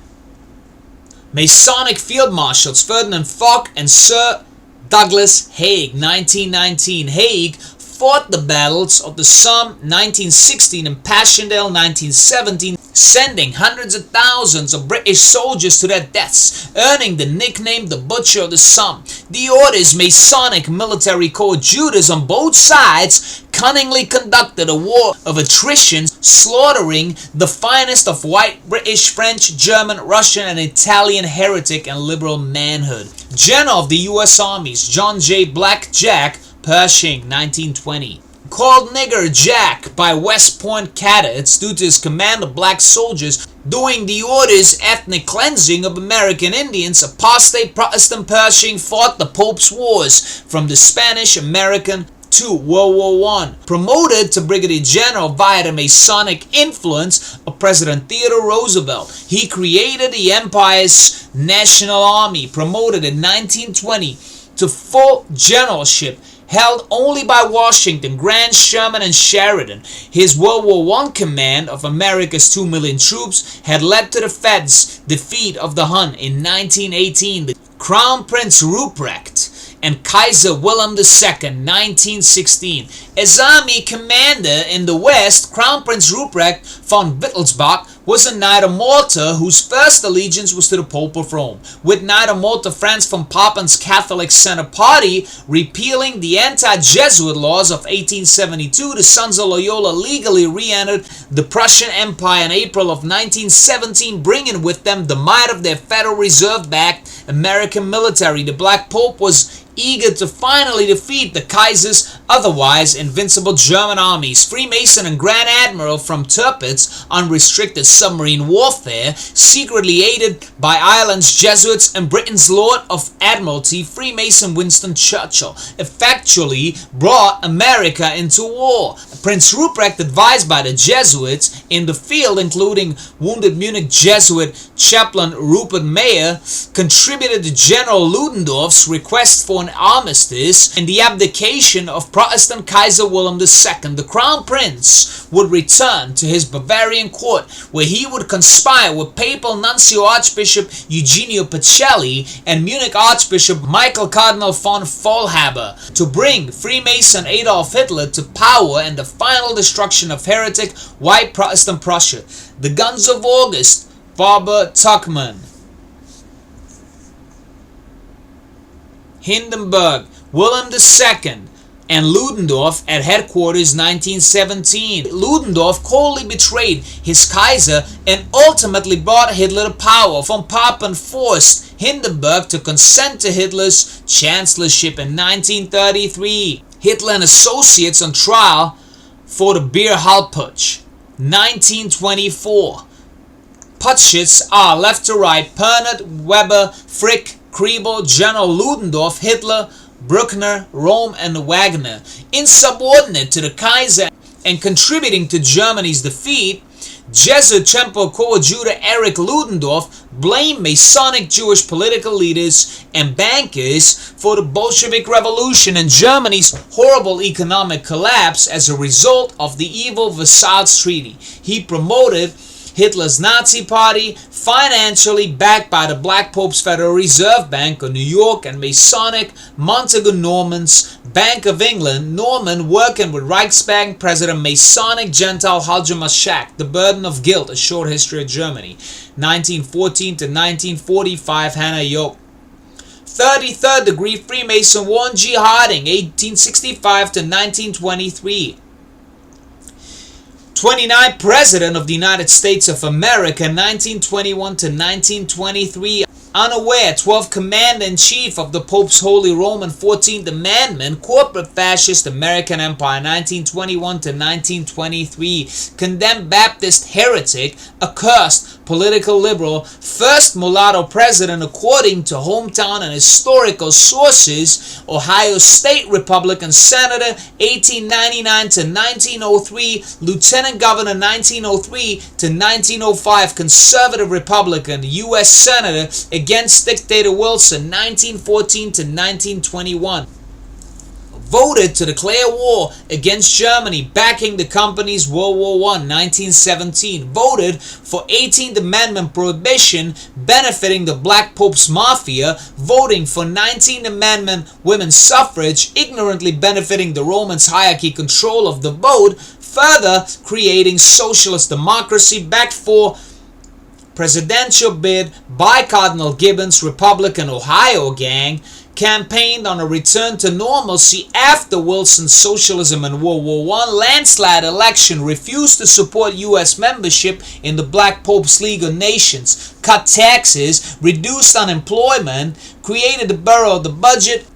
Masonic Field Marshals Ferdinand Foch and Sir Douglas Haig, 1919. Haig fought the battles of the Somme 1916 and Passchendaele 1917, sending hundreds of thousands of British soldiers to their deaths, earning the nickname the Butcher of the Somme. The Order's Masonic military coadjutors on both sides cunningly conducted a war of attrition, slaughtering the finest of white, British, French, German, Russian, and Italian heretic and liberal manhood. General of the U.S. Armies John J. Black Jack Pershing, 1920. Called Nigger Jack by West Point cadets due to his command of black soldiers during the Order's ethnic cleansing of American Indians, apostate Protestant Pershing fought the Pope's Wars from the Spanish-American to World War I. Promoted to Brigadier General via the Masonic influence of President Theodore Roosevelt, he created the Empire's National Army, promoted in 1920 to full generalship, held only by Washington, Grant, Sherman, and Sheridan. His World War I command of America's 2 million troops had led to the Fed's defeat of the Hun in 1918. The Crown Prince Ruprecht and Kaiser Wilhelm II, 1916. As army commander in the West, Crown Prince Ruprecht von Wittelsbach was a Knight of Malta whose first allegiance was to the Pope of Rome. With Knight of Malta, Franz von Pappen's Catholic Center Party repealing the anti-Jesuit laws of 1872, the Sons of Loyola legally re-entered the Prussian Empire in April of 1917, bringing with them the might of their Federal Reserve-backed American military. The Black Pope was eager to finally defeat the Kaiser's otherwise invincible German armies. Freemason and Grand Admiral from Tirpitz, unrestricted submarine warfare, secretly aided by Ireland's Jesuits and Britain's Lord of Admiralty, Freemason Winston Churchill, effectually brought America into war. Prince Ruprecht, advised by the Jesuits in the field, including wounded Munich Jesuit chaplain Rupert Mayer, contributed to General Ludendorff's request for an armistice and the abdication of Protestant Kaiser Wilhelm II. The Crown Prince would return to his Bavarian court, where he would conspire with Papal Nuncio Archbishop Eugenio Pacelli and Munich Archbishop Michael Cardinal von Faulhaber to bring Freemason Adolf Hitler to power and the final destruction of heretic white Protestant Prussia. The guns of August Barbara Tuchman. Hindenburg, Wilhelm II, and Ludendorff at headquarters 1917. Ludendorff coldly betrayed his Kaiser and ultimately brought Hitler to power. Von Papen forced Hindenburg to consent to Hitler's chancellorship in 1933. Hitler and associates on trial for the Beer Hall Putsch. 1924. Putschists are left to right: Pernod, Weber, Frick, Kriebel, General Ludendorff, Hitler, Bruckner, Röhm, and Wagner. Insubordinate to the Kaiser and contributing to Germany's defeat, Jesuit temple coadjutor Erich Ludendorff blamed Masonic Jewish political leaders and bankers for the Bolshevik Revolution and Germany's horrible economic collapse as a result of the evil Versailles Treaty. He promoted Hitler's Nazi Party, financially backed by the Black Pope's Federal Reserve Bank of New York and Masonic Montagu Norman's Bank of England. Norman working with Reichsbank President Masonic Gentile Hjalmar Schacht. The Burden of Guilt, A Short History of Germany, 1914 to 1945, Hannah Yoke. 33rd degree Freemason Warren G. Harding, 1865 to 1923. 29th President of the United States of America, 1921 to 1923. Unaware, 12th Commander-in-Chief of the Pope's Holy Roman 14th Amendment, Corporate Fascist American Empire, 1921 to 1923. Condemned Baptist heretic, accursed political liberal, first mulatto president according to hometown and historical sources, Ohio State Republican Senator, 1899 to 1903, Lieutenant Governor, 1903 to 1905, Conservative Republican, U.S. Senator, against dictator Wilson, 1914 to 1921. Voted to declare war against Germany, backing the company's World War I, 1917. Voted for 18th Amendment prohibition, benefiting the Black Pope's Mafia. Voting for 19th Amendment women's suffrage, ignorantly benefiting the Romans' hierarchy control of the vote. Further creating socialist democracy, backed for presidential bid by Cardinal Gibbons' Republican Ohio gang. Campaigned on a return to normalcy after Wilson's socialism in World War I. Landslide election. Refused to support U.S. membership in the Black Pope's League of Nations. Cut taxes. Reduced unemployment. Created the borough of the budget.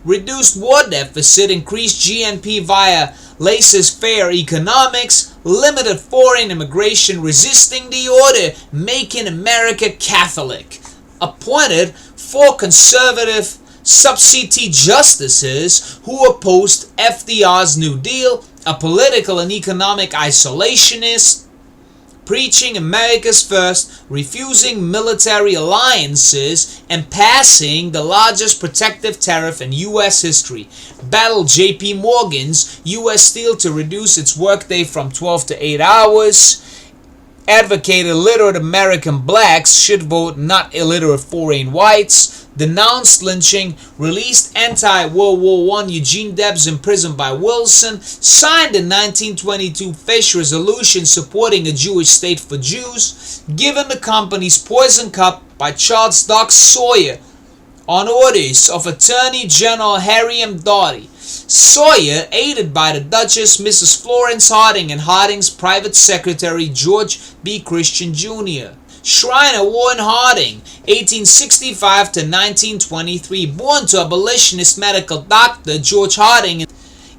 Reduced war deficit. Increased GNP via laissez-faire economics. Limited foreign immigration. Resisting the order. Making America Catholic. Appointed 4 conservative sub-CT justices who opposed FDR's New Deal, a political and economic isolationist, preaching America's first, refusing military alliances, and passing the largest protective tariff in U.S. history. Battled J.P. Morgan's U.S. Steel to reduce its workday from 12 to 8 hours. Advocated illiterate American blacks should vote, not illiterate foreign whites. Denounced lynching. Released anti-World War I Eugene Debs imprisoned by Wilson. Signed the 1922 Fish Resolution supporting a Jewish state for Jews. Given the company's Poison Cup by Charles Doc Sawyer on orders of Attorney General Harry M. Doughty. Sawyer, aided by the Duchess Mrs. Florence Harding and Harding's private secretary George B. Christian Jr. Shriner Warren Harding, 1865 to 1923, born to abolitionist medical doctor George Harding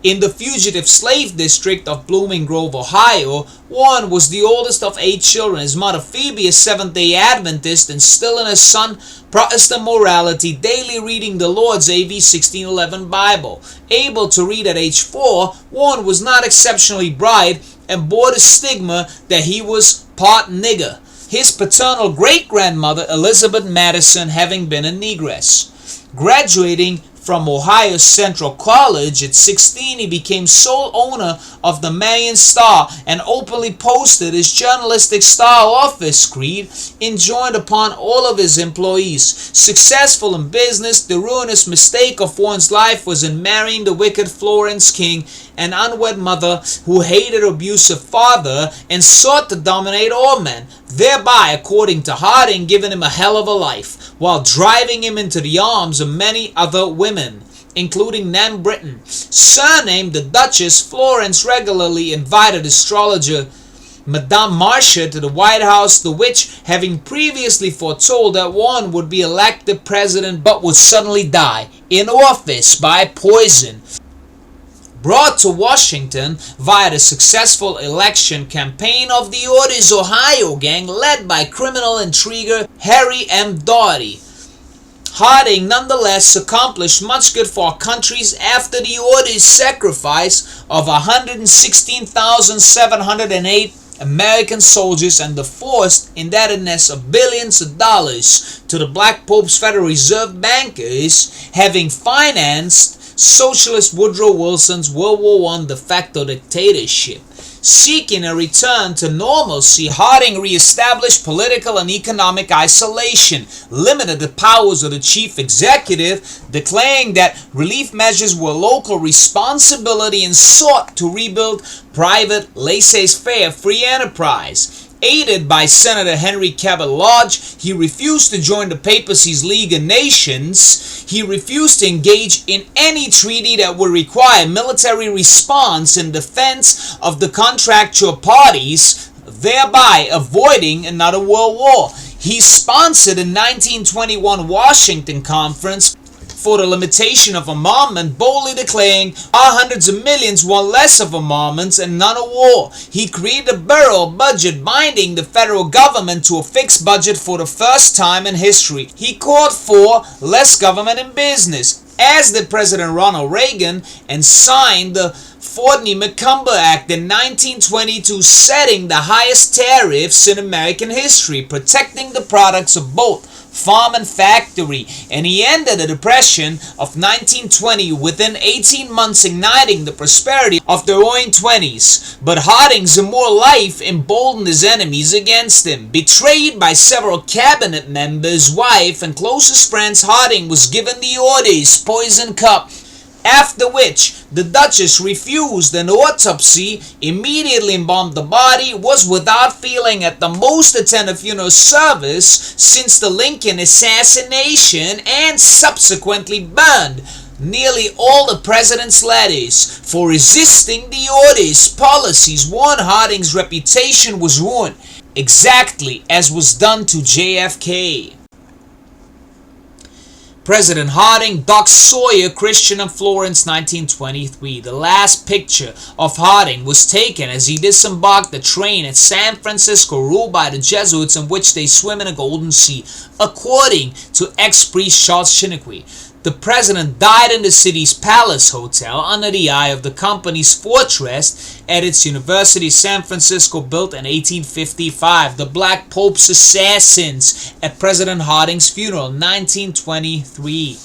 in the fugitive slave district of Blooming Grove, Ohio. Warren was the oldest of 8 children. His mother Phoebe, a Seventh-day Adventist, instilling his son Protestant morality, daily reading the Lord's AV 1611 Bible. Able to read at age 4, Warren was not exceptionally bright and bore the stigma that he was part nigger. His paternal great-grandmother Elizabeth Madison having been a negress. Graduating from Ohio Central College at 16, he became sole owner of the Marion Star and openly posted his journalistic Star office creed, enjoined upon all of his employees. Successful in business, the ruinous mistake of Warren's life was in marrying the wicked Florence King an unwed mother who hated her abusive father and sought to dominate all men, thereby, according to Harding, giving him a hell of a life, while driving him into the arms of many other women, including Nan Britton. Surnamed the Duchess, Florence regularly invited astrologer Madame Marcia to the White House, the witch having previously foretold that Warren would be elected president but would suddenly die in office by poison. Brought to Washington via the successful election campaign of the Otis, Ohio gang led by criminal intriguer Harry M. Daugherty. Harding nonetheless accomplished much good for our countries after the Otis sacrifice of 116,708 American soldiers and the forced indebtedness of billions of dollars to the Black Pope's Federal Reserve bankers, having financed Socialist Woodrow Wilson's World War I de facto dictatorship. Seeking a return to normalcy, Harding reestablished political and economic isolation, limited the powers of the chief executive, declaring that relief measures were local responsibility, and sought to rebuild private, laissez-faire free enterprise. Aided by Senator Henry Cabot Lodge, he refused to join the papacy's League of Nations. He refused to engage in any treaty that would require military response in defense of the contractual parties, thereby avoiding another world war. He sponsored the 1921 Washington Conference for the limitation of armament, boldly declaring our hundreds of millions want less of armaments and none of war. He created a borough budget binding the federal government to a fixed budget for the first time in history. He called for less government in business, as did President Ronald Reagan, and signed the Fortney-McCumber Act in 1922, setting the highest tariffs in American history, protecting the products of both farm and factory, and he ended the Depression of 1920 within 18 months, igniting the prosperity of the Roaring Twenties. But Harding's immoral life emboldened his enemies against him. Betrayed by several cabinet members, wife, and closest friends, Harding was given the Otis poison cup, after which the Duchess refused an autopsy, immediately embalmed the body, was without feeling at the most attended funeral service since the Lincoln assassination, and subsequently burned nearly all the president's letters. For resisting the Otis policies, Warren Harding's reputation was ruined, exactly as was done to JFK. President Harding, Doc Sawyer, Christian and Florence, 1923. The last picture of Harding was taken as he disembarked the train at San Francisco, ruled by the Jesuits, in which they swim in the Golden Sea, according to ex-priest Charles Chiniquy. The president died in the city's Palace Hotel under the eye of the company's fortress at its University of San Francisco, built in 1855. The Black Pope's assassins at President Harding's funeral, 1923.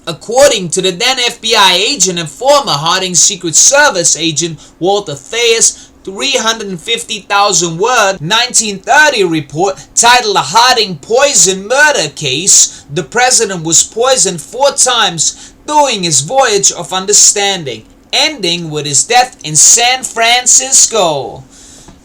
According to the then FBI agent and former Harding Secret Service agent Walter Thayer's 350,000-word 1930 report titled The Harding Poison Murder Case, the president was poisoned 4 times during his voyage of understanding, ending with his death in San Francisco.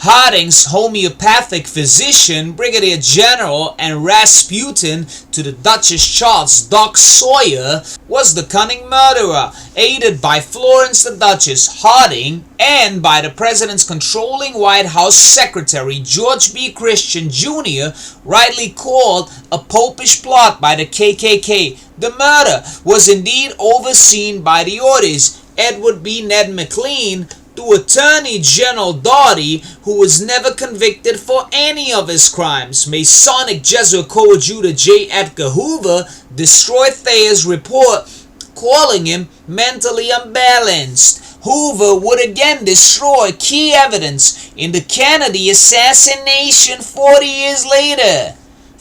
Harding's homeopathic physician, Brigadier General and Rasputin to the Duchess Charles, Doc Sawyer, was the cunning murderer, aided by Florence the Duchess, Harding, and by the president's controlling White House secretary, George B. Christian Jr., rightly called a popish plot by the KKK. The murder was indeed overseen by the Otis, Edward B. Ned McLean, to Attorney General Daugherty, who was never convicted for any of his crimes. Masonic Jesuit coadjutor J. Edgar Hoover destroyed Thayer's report, calling him mentally unbalanced. Hoover would again destroy key evidence in the Kennedy assassination 40 years later.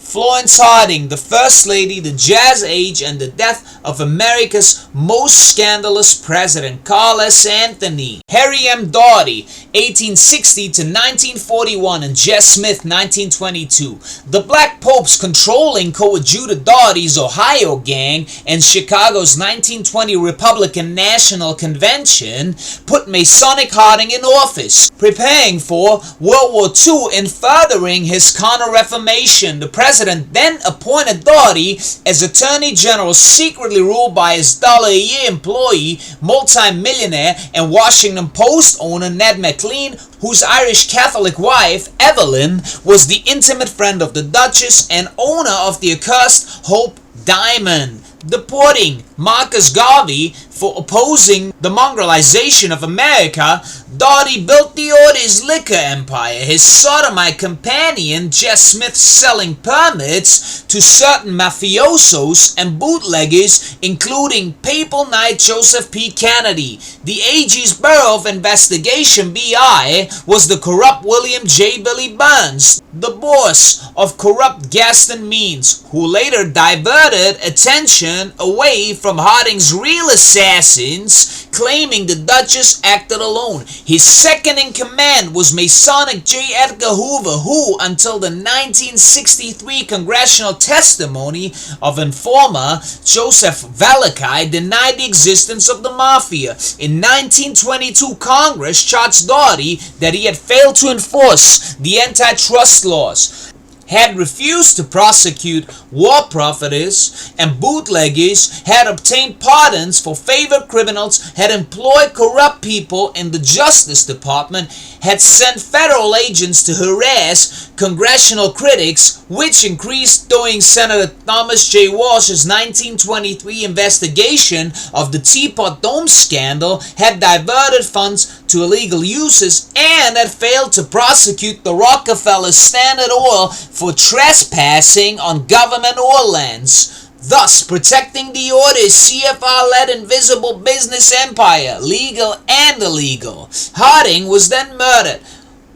Florence Harding, the First Lady, the Jazz Age, and the Death of America's Most Scandalous President, Carl S. Anthony. Harry M. Daugherty, 1860 to 1941, and Jess Smith, 1922. The Black Popes controlling coadjutor Daugherty's Ohio gang and Chicago's 1920 Republican National Convention put Masonic Harding in office, preparing for World War II and furthering his Counter-Reformation. The president then appointed Daugherty as Attorney General, secretly ruled by his $1-a-year employee, multi-millionaire, and Washington Post owner Ned McLean, whose Irish Catholic wife, Evelyn, was the intimate friend of the Duchess and owner of the accursed Hope Diamond. Deporting Marcus Garvey for opposing the mongrelization of America, Daugherty built the Ortiz liquor empire, his sodomite companion Jess Smith selling permits to certain mafiosos and bootleggers, including Papal Knight Joseph P. Kennedy. The AG's Bureau of Investigation, BI, was the corrupt William J. Billy Burns, the boss of corrupt Gaston Means, who later diverted attention away from Harding's real assassins, claiming the Duchess acted alone. His second in command was Masonic J. Edgar Hoover, who, until the 1963 congressional testimony of informer Joseph Valakai, denied the existence of the Mafia. In 1922, Congress charged Daugherty that he had failed to enforce the antitrust laws, had refused to prosecute war profiteers and bootleggers, had obtained pardons for favored criminals, had employed corrupt people in the Justice Department, had sent federal agents to harass congressional critics, which increased during Senator Thomas J. Walsh's 1923 investigation of the Teapot Dome scandal, had diverted funds to illegal uses, and had failed to prosecute the Rockefeller Standard Oil for trespassing on government oil lands, thus protecting the Ortiz CFR-led invisible business empire, legal and illegal. Harding was then murdered,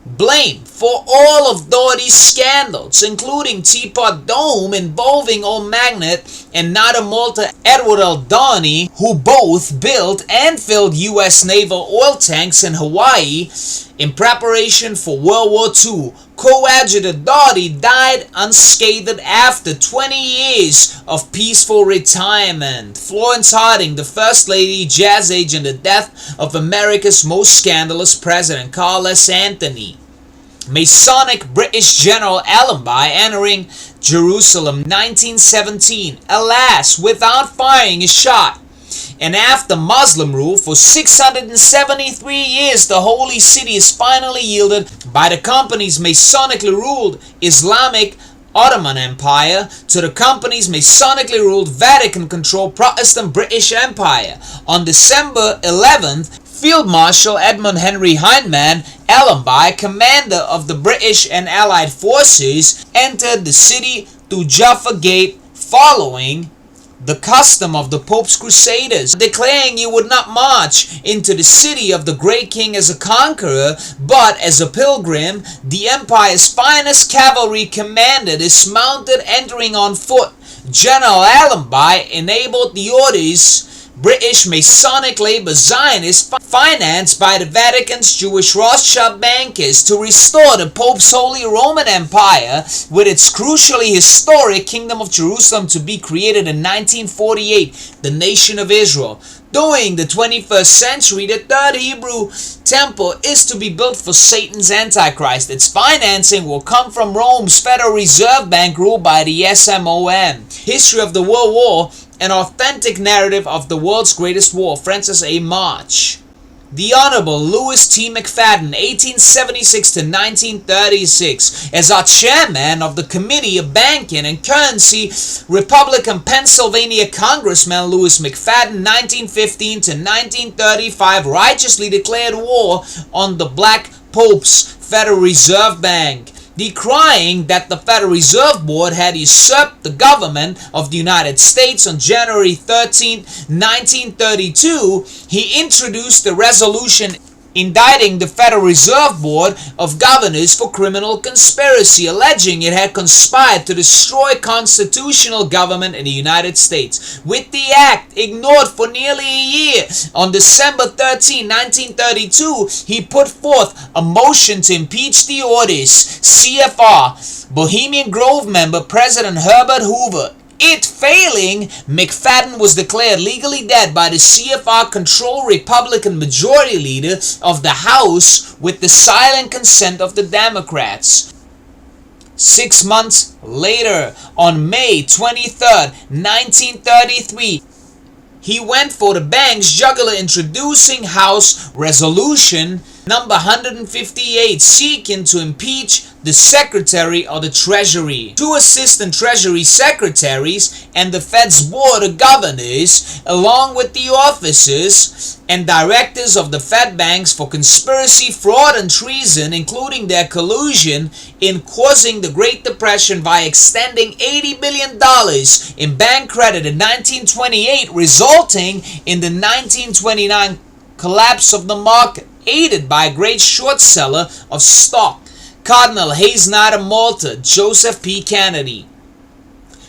blamed for all of Daugherty's scandals, including Teapot Dome involving oil magnate and Nada Malta Edward L. Daugherty, who both built and filled U.S. naval oil tanks in Hawaii in preparation for World War II. Coadjutor Daugherty died unscathed after 20 years of peaceful retirement. Florence Harding, the First Lady, Jazz Age, and the Death of America's Most Scandalous President, Carl S. Anthony. Masonic British General Allenby entering Jerusalem 1917, alas, without firing a shot. And after Muslim rule for 673 years, the Holy City is finally yielded by the company's Masonically ruled Islamic Ottoman Empire to the company's Masonically ruled Vatican-controlled Protestant British Empire. On December 11th, Field Marshal Edmund Henry Hindman Allenby, commander of the British and Allied forces, entered the city through Jaffa Gate, following the custom of the Pope's Crusaders, declaring he would not march into the city of the great king as a conqueror, but as a pilgrim. The empire's finest cavalry commander dismounted, entering on foot. General Allenby enabled the Ortiz British Masonic labor Zionists, financed by the Vatican's Jewish Rothschild bankers, to restore the Pope's Holy Roman Empire, with its crucially historic Kingdom of Jerusalem to be created in 1948, the Nation of Israel. During the 21st century, the Third Hebrew Temple is to be built for Satan's Antichrist. Its financing will come from Rome's Federal Reserve Bank, ruled by the SMON. History of the World War, an authentic narrative of the world's greatest war, Francis A. March. The Honorable Louis T. McFadden, 1876 to 1936, as our chairman of the Committee of Banking and Currency, Republican Pennsylvania Congressman Louis McFadden, 1915 to 1935, righteously declared war on the Black Pope's Federal Reserve Bank, decrying that the Federal Reserve Board had usurped the government of the United States. On January 13, 1932, he introduced the resolution indicting the Federal Reserve Board of Governors for criminal conspiracy, alleging it had conspired to destroy constitutional government in the United States. With the act ignored for nearly a year, on December 13, 1932, he put forth a motion to impeach the Otis CFR Bohemian Grove member President Herbert Hoover. It failing, McFadden was declared legally dead by the CFR-controlled Republican Majority Leader of the House with the silent consent of the Democrats. 6 months later, on May 23, 1933, he went for the bank's jugular, introducing House Resolution number 158, seeking to impeach the Secretary of the Treasury. 2 assistant Treasury secretaries and the Fed's Board of Governors, along with the officers and directors of the Fed banks for conspiracy, fraud, and treason, including their collusion in causing the Great Depression by extending $80 billion in bank credit in 1928, resulting in the 1929 collapse of the market, aided by a great short seller of stock, Cardinal Hayes Knight of Malta, Joseph P. Kennedy.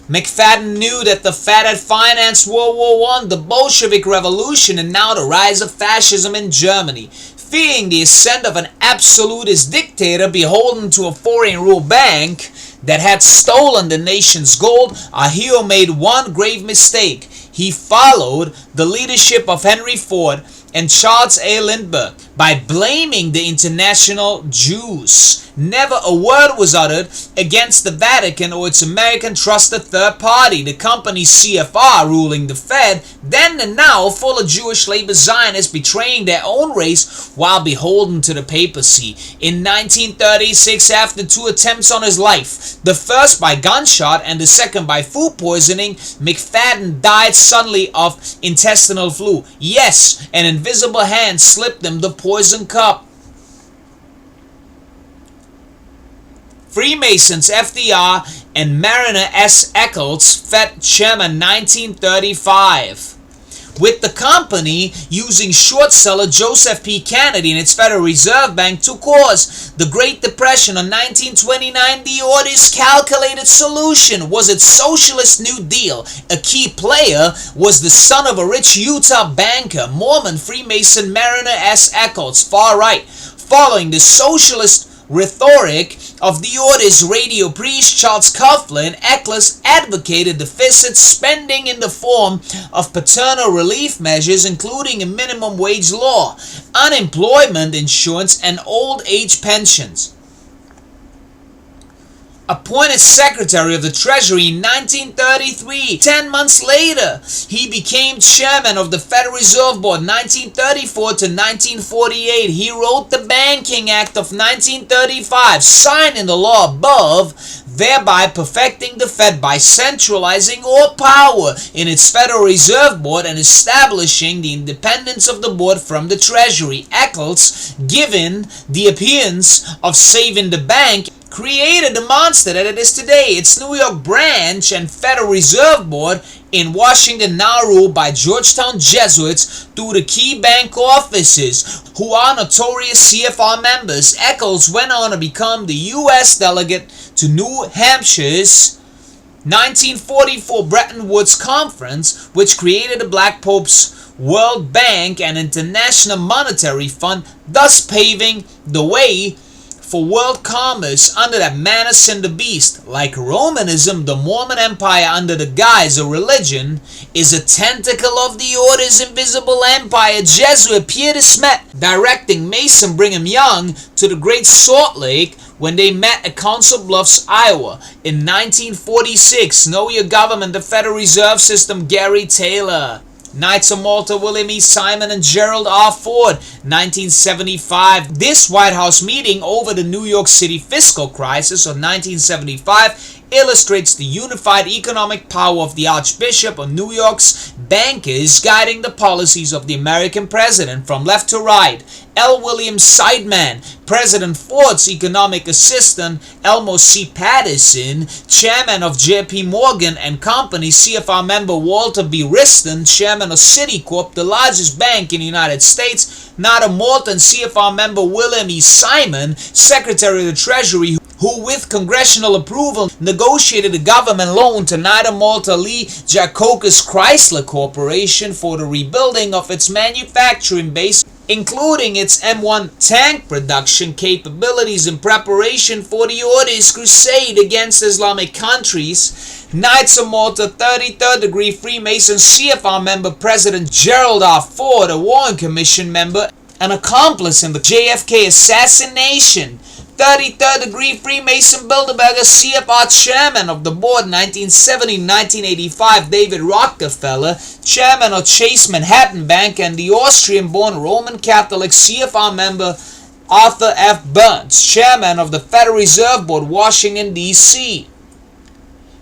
McFadden knew that the Fed had financed World War I, the Bolshevik Revolution, and now the rise of fascism in Germany. Fearing the ascent of an absolutist dictator beholden to a foreign-rule bank that had stolen the nation's gold, our hero made one grave mistake. He followed the leadership of Henry Ford and Charles A. Lindbergh by blaming the international Jews. Never a word was uttered against the Vatican or its American trusted third party, the company CFR ruling the Fed, then and now full of Jewish labor Zionists betraying their own race while beholden to the papacy. In 1936, after 2 attempts on his life, the first by gunshot and the second by food poisoning, McFadden died suddenly of intestinal flu. Yes, an invisible hand slipped him the poison cup. Freemasons FDR and Mariner S. Eccles, Fed Chairman 1935. With the company using short seller Joseph P. Kennedy and its Federal Reserve Bank to cause the Great Depression of 1929, the Otis calculated solution was its Socialist New Deal. A key player was the son of a rich Utah banker, Mormon Freemason Mariner S. Eccles, far right. Following the socialist rhetoric of the Otis radio priest Charles Coughlin, Eccles advocated deficit spending in the form of paternal relief measures, including a minimum wage law, unemployment insurance, and old age pensions. Appointed Secretary of the Treasury in 1933. 10 months later, he became Chairman of the Federal Reserve Board 1934 to 1948. He wrote the Banking Act of 1935, signing the law above, thereby perfecting the Fed by centralizing all power in its Federal Reserve Board and establishing the independence of the board from the Treasury. Eccles, given the appearance of saving the bank, created the monster that it is today. Its New York branch and Federal Reserve Board in Washington, now ruled by Georgetown Jesuits through the key bank offices, who are notorious CFR members. Eccles went on to become the U.S. delegate to New Hampshire's 1944 Bretton Woods Conference, which created the Black Pope's World Bank and International Monetary Fund, thus paving the way for world commerce under that Manus and the Beast. Like Romanism, the Mormon Empire under the guise of religion is a tentacle of the Order's invisible empire. Jesuit Pierre de Smet directing Mason Brigham Young to the Great Salt Lake when they met at Council Bluffs, Iowa. In 1946, Know Your Government, the Federal Reserve System, Gary Taylor. Knights of Malta, William E. Simon and Gerald R. Ford, 1975. This White House meeting over the New York City fiscal crisis of 1975 illustrates the unified economic power of the Archbishop of New York's bankers guiding the policies of the American president from left to right. L. William Seidman, President Ford's economic assistant, Elmo C. Patterson, Chairman of J.P. Morgan and Company, CFR member Walter B. Wriston, Chairman of Citicorp, the largest bank in the United States, Nada Moulton, CFR member William E. Simon, Secretary of the Treasury, who with congressional approval negotiated a government loan to Nada Malta Lee Jacocas Chrysler Corporation for the rebuilding of its manufacturing base, including its M1 tank production capabilities in preparation for the Ortiz crusade against Islamic countries. Knights of Malta 33rd degree Freemason CFR member President Gerald R. Ford, a Warren Commission member, an accomplice in the JFK assassination. 33rd degree Freemason Bilderberger CFR Chairman of the Board 1970-1985 David Rockefeller, Chairman of Chase Manhattan Bank, and the Austrian-born Roman Catholic CFR member Arthur F. Burns, Chairman of the Federal Reserve Board, Washington, D.C.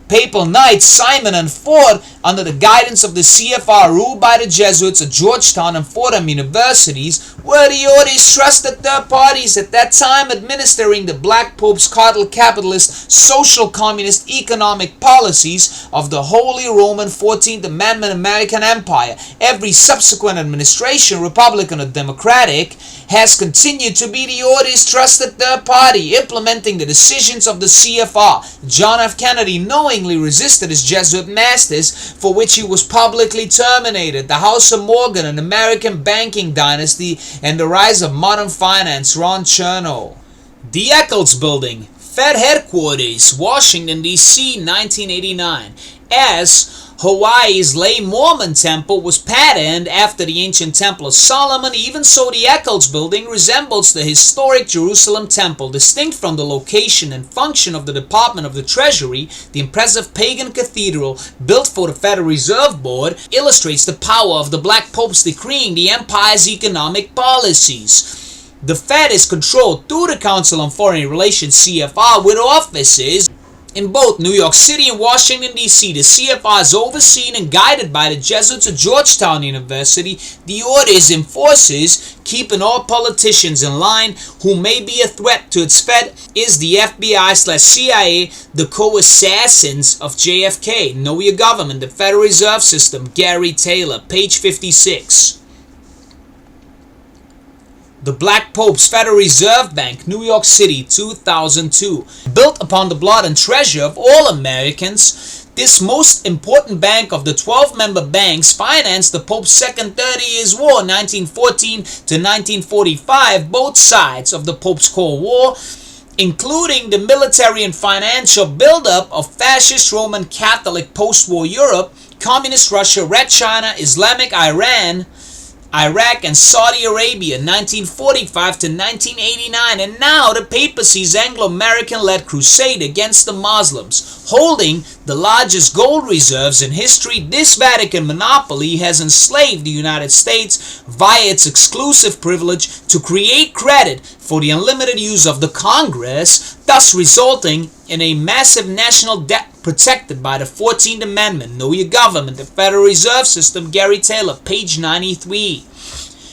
Papal Knights Simon and Ford, under the guidance of the CFR ruled by the Jesuits at Georgetown and Fordham Universities, were the Ortiz trusted third parties at that time administering the Black Pope's cartel capitalist social communist economic policies of the Holy Roman 14th Amendment American Empire. Every subsequent administration, Republican or Democratic, has continued to be the Ortiz trusted third party, implementing the decisions of the CFR. John F. Kennedy knowingly resisted his Jesuit masters, for which he was publicly terminated. The House of Morgan, an American banking dynasty, and the rise of modern finance. Ron Chernow. The Eccles Building, Fed Headquarters, Washington, D.C., 1989. As Hawaii's lay Mormon temple was patterned after the ancient Temple of Solomon, even so the Eccles Building resembles the historic Jerusalem temple. Distinct from the location and function of the Department of the Treasury, the impressive pagan cathedral, built for the Federal Reserve Board, illustrates the power of the Black Popes decreeing the empire's economic policies. The Fed is controlled through the Council on Foreign Relations, CFR, with offices in both New York City and Washington, D.C. The CFR is overseen and guided by the Jesuits at Georgetown University. The Ortiz enforces, keeping all politicians in line who may be a threat to its Fed, is the FBI/CIA, the co-assassins of JFK. Know Your Government, the Federal Reserve System, Gary Taylor, page 56. The Black Pope's Federal Reserve Bank, New York City, 2002. Built upon the blood and treasure of all Americans, this most important bank of the 12-member banks financed the Pope's Second 30 Years' War, 1914 to 1945, both sides of the Pope's Cold War, including the military and financial buildup of fascist Roman Catholic post-war Europe, Communist Russia, Red China, Islamic Iran, Iraq, and Saudi Arabia, 1945 to 1989, and now the papacy's Anglo-American-led crusade against the Muslims. Holding the largest gold reserves in history, this Vatican monopoly has enslaved the United States via its exclusive privilege to create credit for the unlimited use of the Congress, thus resulting in a massive national debt protected by the 14th Amendment. Know Your Government, the Federal Reserve System, Gary Taylor, page 93.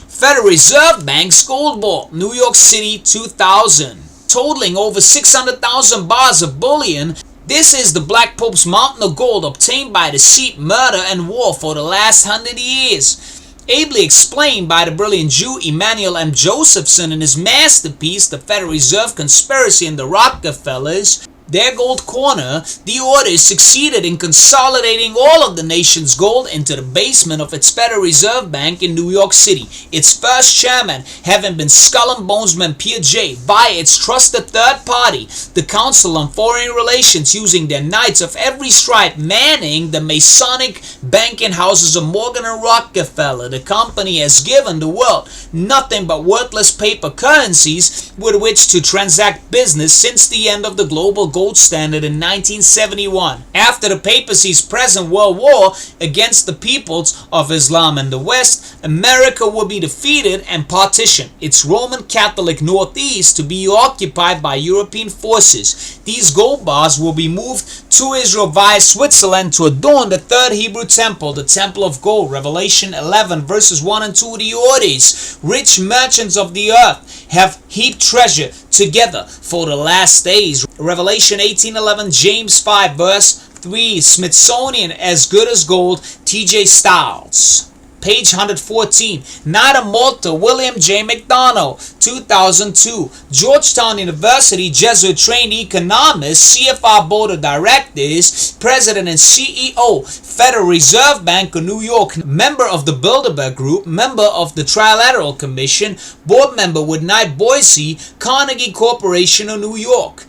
Federal Reserve Bank's Gold Vault, New York City, 2000. Totaling over 600,000 bars of bullion, this is the Black Pope's mountain of gold obtained by deceit, murder, and war for the last 100 years. Ably explained by the brilliant Jew Emanuel M. Josephson in his masterpiece, The Federal Reserve Conspiracy and the Rockefellers, their gold corner, the Ortiz succeeded in consolidating all of the nation's gold into the basement of its Federal Reserve Bank in New York City, its first chairman having been Skull and Bonesman Piaget, via its trusted third party, the Council on Foreign Relations, using their knights of every stripe manning the Masonic banking houses of Morgan and Rockefeller. The company has given the world nothing but worthless paper currencies with which to transact business since the end of the global gold standard in 1971. After the papacy's present world war against the peoples of Islam and the West, America would be defeated and partitioned, its Roman Catholic northeast to be occupied by European forces. These gold bars will be moved to Israel via Switzerland to adorn the third Hebrew temple, the Temple of Gold. Revelation 11 verses 1 and 2. The orders, rich merchants of the earth have heaped treasure together for the last days. Revelation 18:11, James 5 verse 3, Smithsonian as good as gold, T.J. Stiles. Page 114. Knight of Malta, William J. McDonald, 2002. Georgetown University Jesuit-trained economist, CFR Board of Directors, President and CEO, Federal Reserve Bank of New York, member of the Bilderberg Group, member of the Trilateral Commission, board member with Knight Boise, Carnegie Corporation of New York.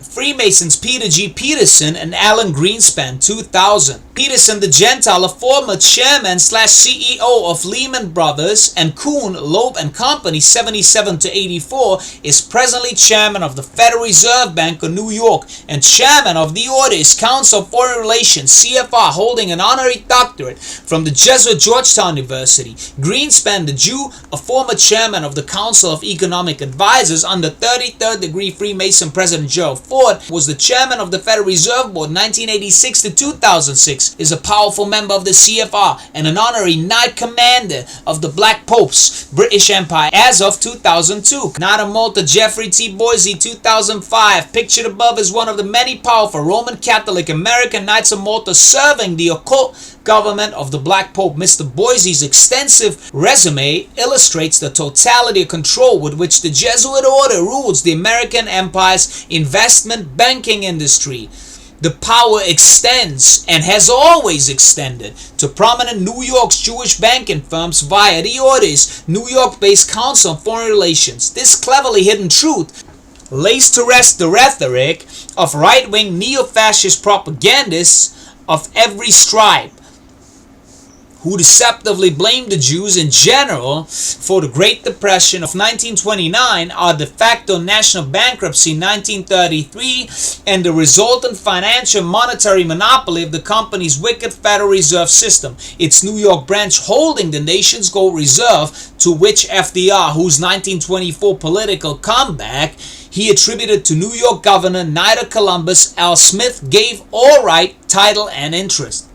Freemasons Peter G. Peterson and Alan Greenspan, 2000. Peterson the Gentile, a former chairman/CEO of Lehman Brothers and Kuhn, Loeb and Company, 77 to 84, is presently chairman of the Federal Reserve Bank of New York and chairman of the Orders Council of Foreign Relations, CFR, holding an honorary doctorate from the Jesuit Georgetown University. Greenspan the Jew, a former chairman of the Council of Economic Advisors under 33rd degree Freemason President Gerald Ford, was the chairman of the Federal Reserve Board 1986 to 2006, is a powerful member of the CFR and an honorary Knight Commander of the Black Popes, British Empire, as of 2002. Knight of Malta, Jeffrey T. Boise, 2005. Pictured above is one of the many powerful Roman Catholic American Knights of Malta serving the occult government of the Black Pope. Mr. Boise's extensive resume illustrates the totality of control with which the Jesuit order rules the American Empire's investment banking industry. The power extends and has always extended to prominent New York's Jewish banking firms via the Orders, New York-based Council on Foreign Relations. This cleverly hidden truth lays to rest the rhetoric of right-wing neo-fascist propagandists of every stripe, who deceptively blame the Jews in general for the Great Depression of 1929, our de facto national bankruptcy in 1933, and the resultant financial and monetary monopoly of the company's wicked Federal Reserve System, its New York branch holding the nation's gold reserve, to which FDR, whose 1924 political comeback he attributed to New York Governor Knight of Columbus Al Smith, gave all right, title, and interest.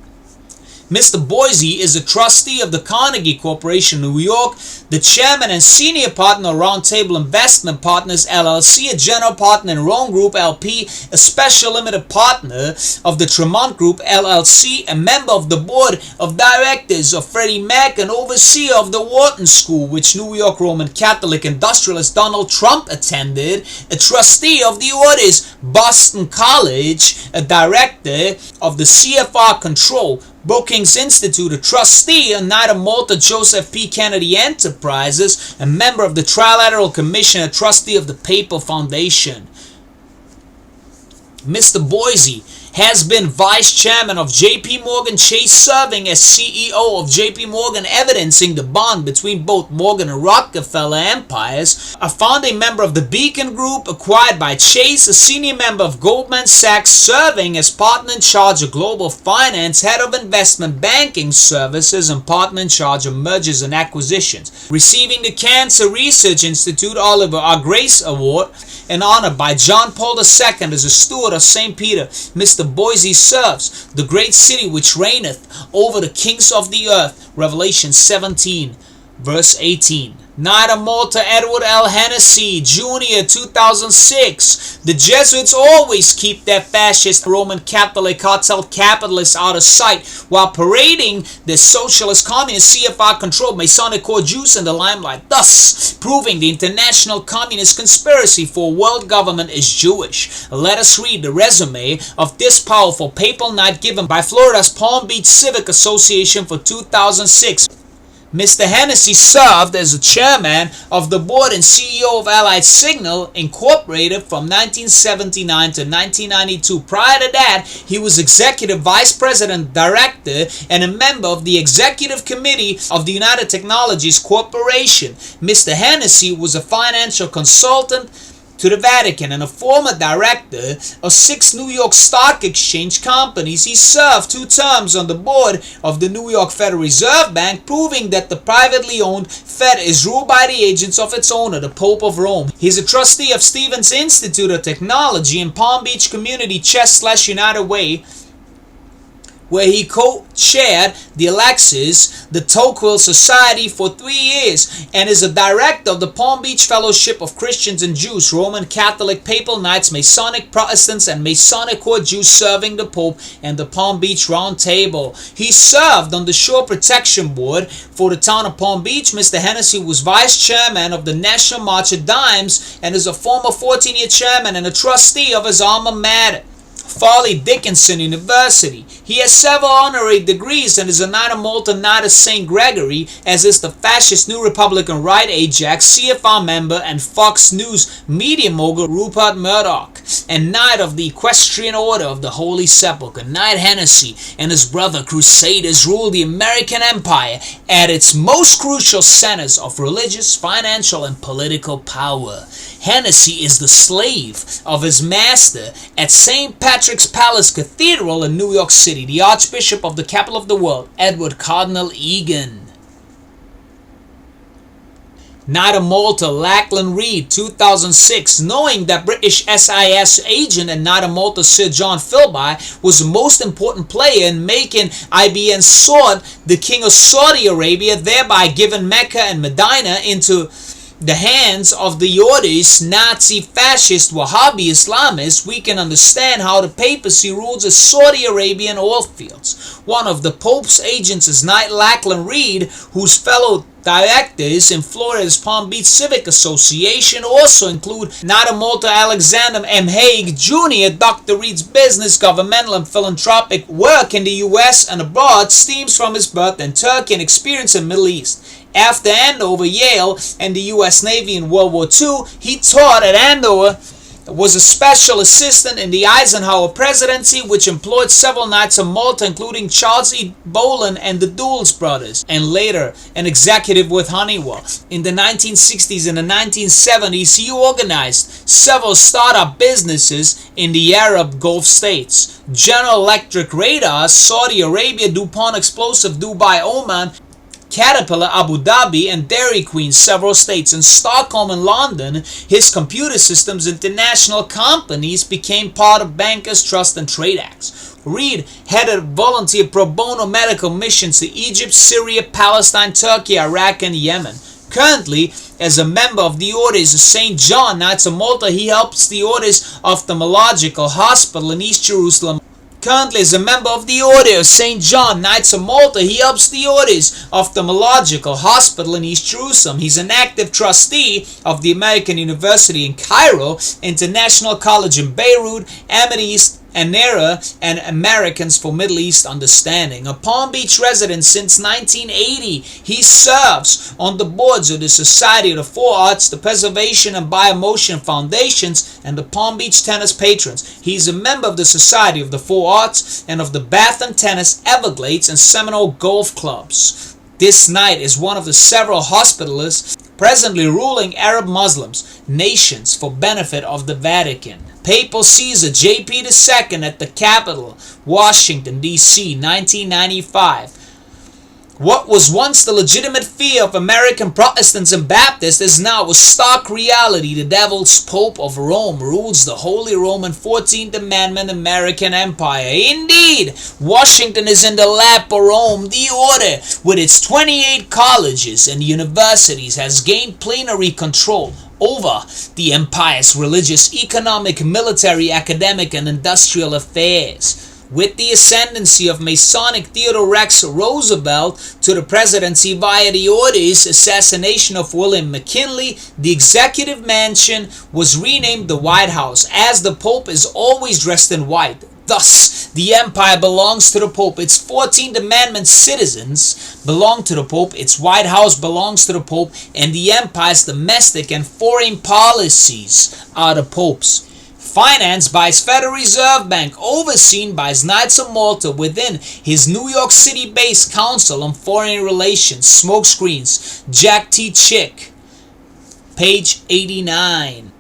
Mr. Boise is a trustee of the Carnegie Corporation, New York, the chairman and senior partner of Roundtable Investment Partners, LLC, a general partner in Rome Group, LP, a special limited partner of the Tremont Group, LLC, a member of the board of directors of Freddie Mac, and overseer of the Wharton School, which New York Roman Catholic industrialist Donald Trump attended, a trustee of the Orders, Boston College, a director of the CFR Control, Brookings Institute, a trustee of Knight of Malta Joseph P. Kennedy Enterprises, a member of the Trilateral Commission, a trustee of the Papal Foundation. Mr. Boise has been vice chairman of J.P. Morgan Chase, serving as CEO of J.P. Morgan, evidencing the bond between both Morgan and Rockefeller empires, a founding member of the Beacon Group, acquired by Chase, a senior member of Goldman Sachs, serving as partner in charge of global finance, head of investment banking services, and partner in charge of mergers and acquisitions, receiving the Cancer Research Institute Oliver R. Grace Award, and honored by John Paul II as a steward of St. Peter. Mr. Boise serves the great city which reigneth over the kings of the earth. Revelation 17, verse 18. Knight of Malta Edward L. Hennessy, Jr., 2006. The Jesuits always keep their fascist Roman Catholic cartel capitalists out of sight while parading their socialist communist CFR controlled Masonic core Jews in the limelight, thus proving the international communist conspiracy for world government is Jewish. Let us read the resume of this powerful papal knight given by Florida's Palm Beach Civic Association for 2006. Mr. Hennessy served as the chairman of the board and CEO of Allied Signal Incorporated from 1979 to 1992. Prior to that, he was executive vice president, director, and a member of the executive committee of the United Technologies Corporation. Mr. Hennessy was a financial consultant, to the Vatican and a former director of 6 New York Stock Exchange companies. He served 2 terms on the board of the New York Federal Reserve Bank, proving that the privately owned Fed is ruled by the agents of its owner, the Pope of Rome. He's a trustee of Stevens Institute of Technology in Palm Beach Community Chest/United Way, where he co-chaired the Alexis de Tocqueville Society for 3 years and is a director of the Palm Beach Fellowship of Christians and Jews, Roman Catholic, Papal Knights, Masonic Protestants, and Masonic Court Jews serving the Pope and the Palm Beach Round Table. He served on the Shore Protection Board for the town of Palm Beach. Mr. Hennessy was vice chairman of the National March of Dimes and is a former 14-year chairman and a trustee of his alma mater, Farley Dickinson University. He has several honorary degrees and is a Knight of Malta, Knight of St. Gregory, as is the fascist New Republican Right Ajax, CFR member, and Fox News media mogul Rupert Murdoch, and Knight of the Equestrian Order of the Holy Sepulchre. Knight Hennessy and his brother Crusaders ruled the American Empire at its most crucial centers of religious, financial, and political power. Hennessy is the slave of his master at St. Patrick's Palace Cathedral in New York City, the Archbishop of the capital of the world, Edward Cardinal Egan. Knight of Malta, Lachlan Reed, 2006. Knowing that British SIS agent and Knight of Malta Sir John Philby was the most important player in making IBN sword the King of Saudi Arabia, thereby giving Mecca and Medina into the hands of the Yordis, Nazi, fascist, Wahhabi Islamists, we can understand how the papacy rules the Saudi Arabian oil fields. One of the Pope's agents is Knight Lachlan Reed, whose fellow directors in Florida's Palm Beach Civic Association also include Knight of Malta Alexander M. Haig Jr. Dr. Reed's business, governmental, and philanthropic work in the U.S. and abroad stems from his birth in Turkey and experience in the Middle East. After Andover, Yale, and the U.S. Navy in World War II, he taught at Andover, was a special assistant in the Eisenhower presidency, which employed several Knights of Malta, including Charles E. Boland and the Dulles brothers, and later an executive with Honeywell. In the 1960s and the 1970s, he organized several startup businesses in the Arab Gulf states: General Electric Radar, Saudi Arabia, DuPont Explosive, Dubai, Oman, Caterpillar, Abu Dhabi, and Dairy Queen, several states. In Stockholm and London, his computer systems international companies became part of Bankers Trust and Trade Acts. Reed headed volunteer pro bono medical missions to Egypt, Syria, Palestine, Turkey, Iraq, and Yemen. Currently, as a member of the Orders of St. John, Knights of Malta, he helps the Orders Ophthalmological Hospital in East Jerusalem. Currently, as a member of the Order of St. John, Knights of Malta, he helps the Orders Ophthalmological Hospital in East Jerusalem. He's an active trustee of the American University in Cairo, International College in Beirut, Amethyst, ANERA, and Americans for Middle East Understanding. A Palm Beach resident since 1980, he serves on the boards of the Society of the Four Arts, the Preservation and Biomotion Foundations, and the Palm Beach Tennis Patrons. He's a member of the Society of the Four Arts and of the Bath and Tennis, Everglades, and Seminole Golf Clubs. This knight is one of the several hospitalists presently ruling Arab Muslims nations for benefit of the Vatican. Papal Caesar JP II at the Capitol, Washington, D.C., 1995. What was once the legitimate fear of American Protestants and Baptists is now a stark reality. The devil's Pope of Rome rules the Holy Roman 14th Amendment American Empire. Indeed, Washington is in the lap of Rome. The order, with its 28 colleges and universities, has gained plenary control over the empire's religious, economic, military, academic, and industrial affairs. With the ascendancy of Masonic Theodore Rex Roosevelt to the presidency via the Orders, assassination of William McKinley, the executive mansion was renamed the White House, as the Pope is always dressed in white. Thus, the empire belongs to the Pope. Its 14th Amendment citizens belong to the Pope. Its White House belongs to the Pope. And the empire's domestic and foreign policies are the Pope's. Financed by his Federal Reserve Bank, overseen by his Knights of Malta within his New York City-based Council on Foreign Relations. Smokescreens, Jack T. Chick, page 89.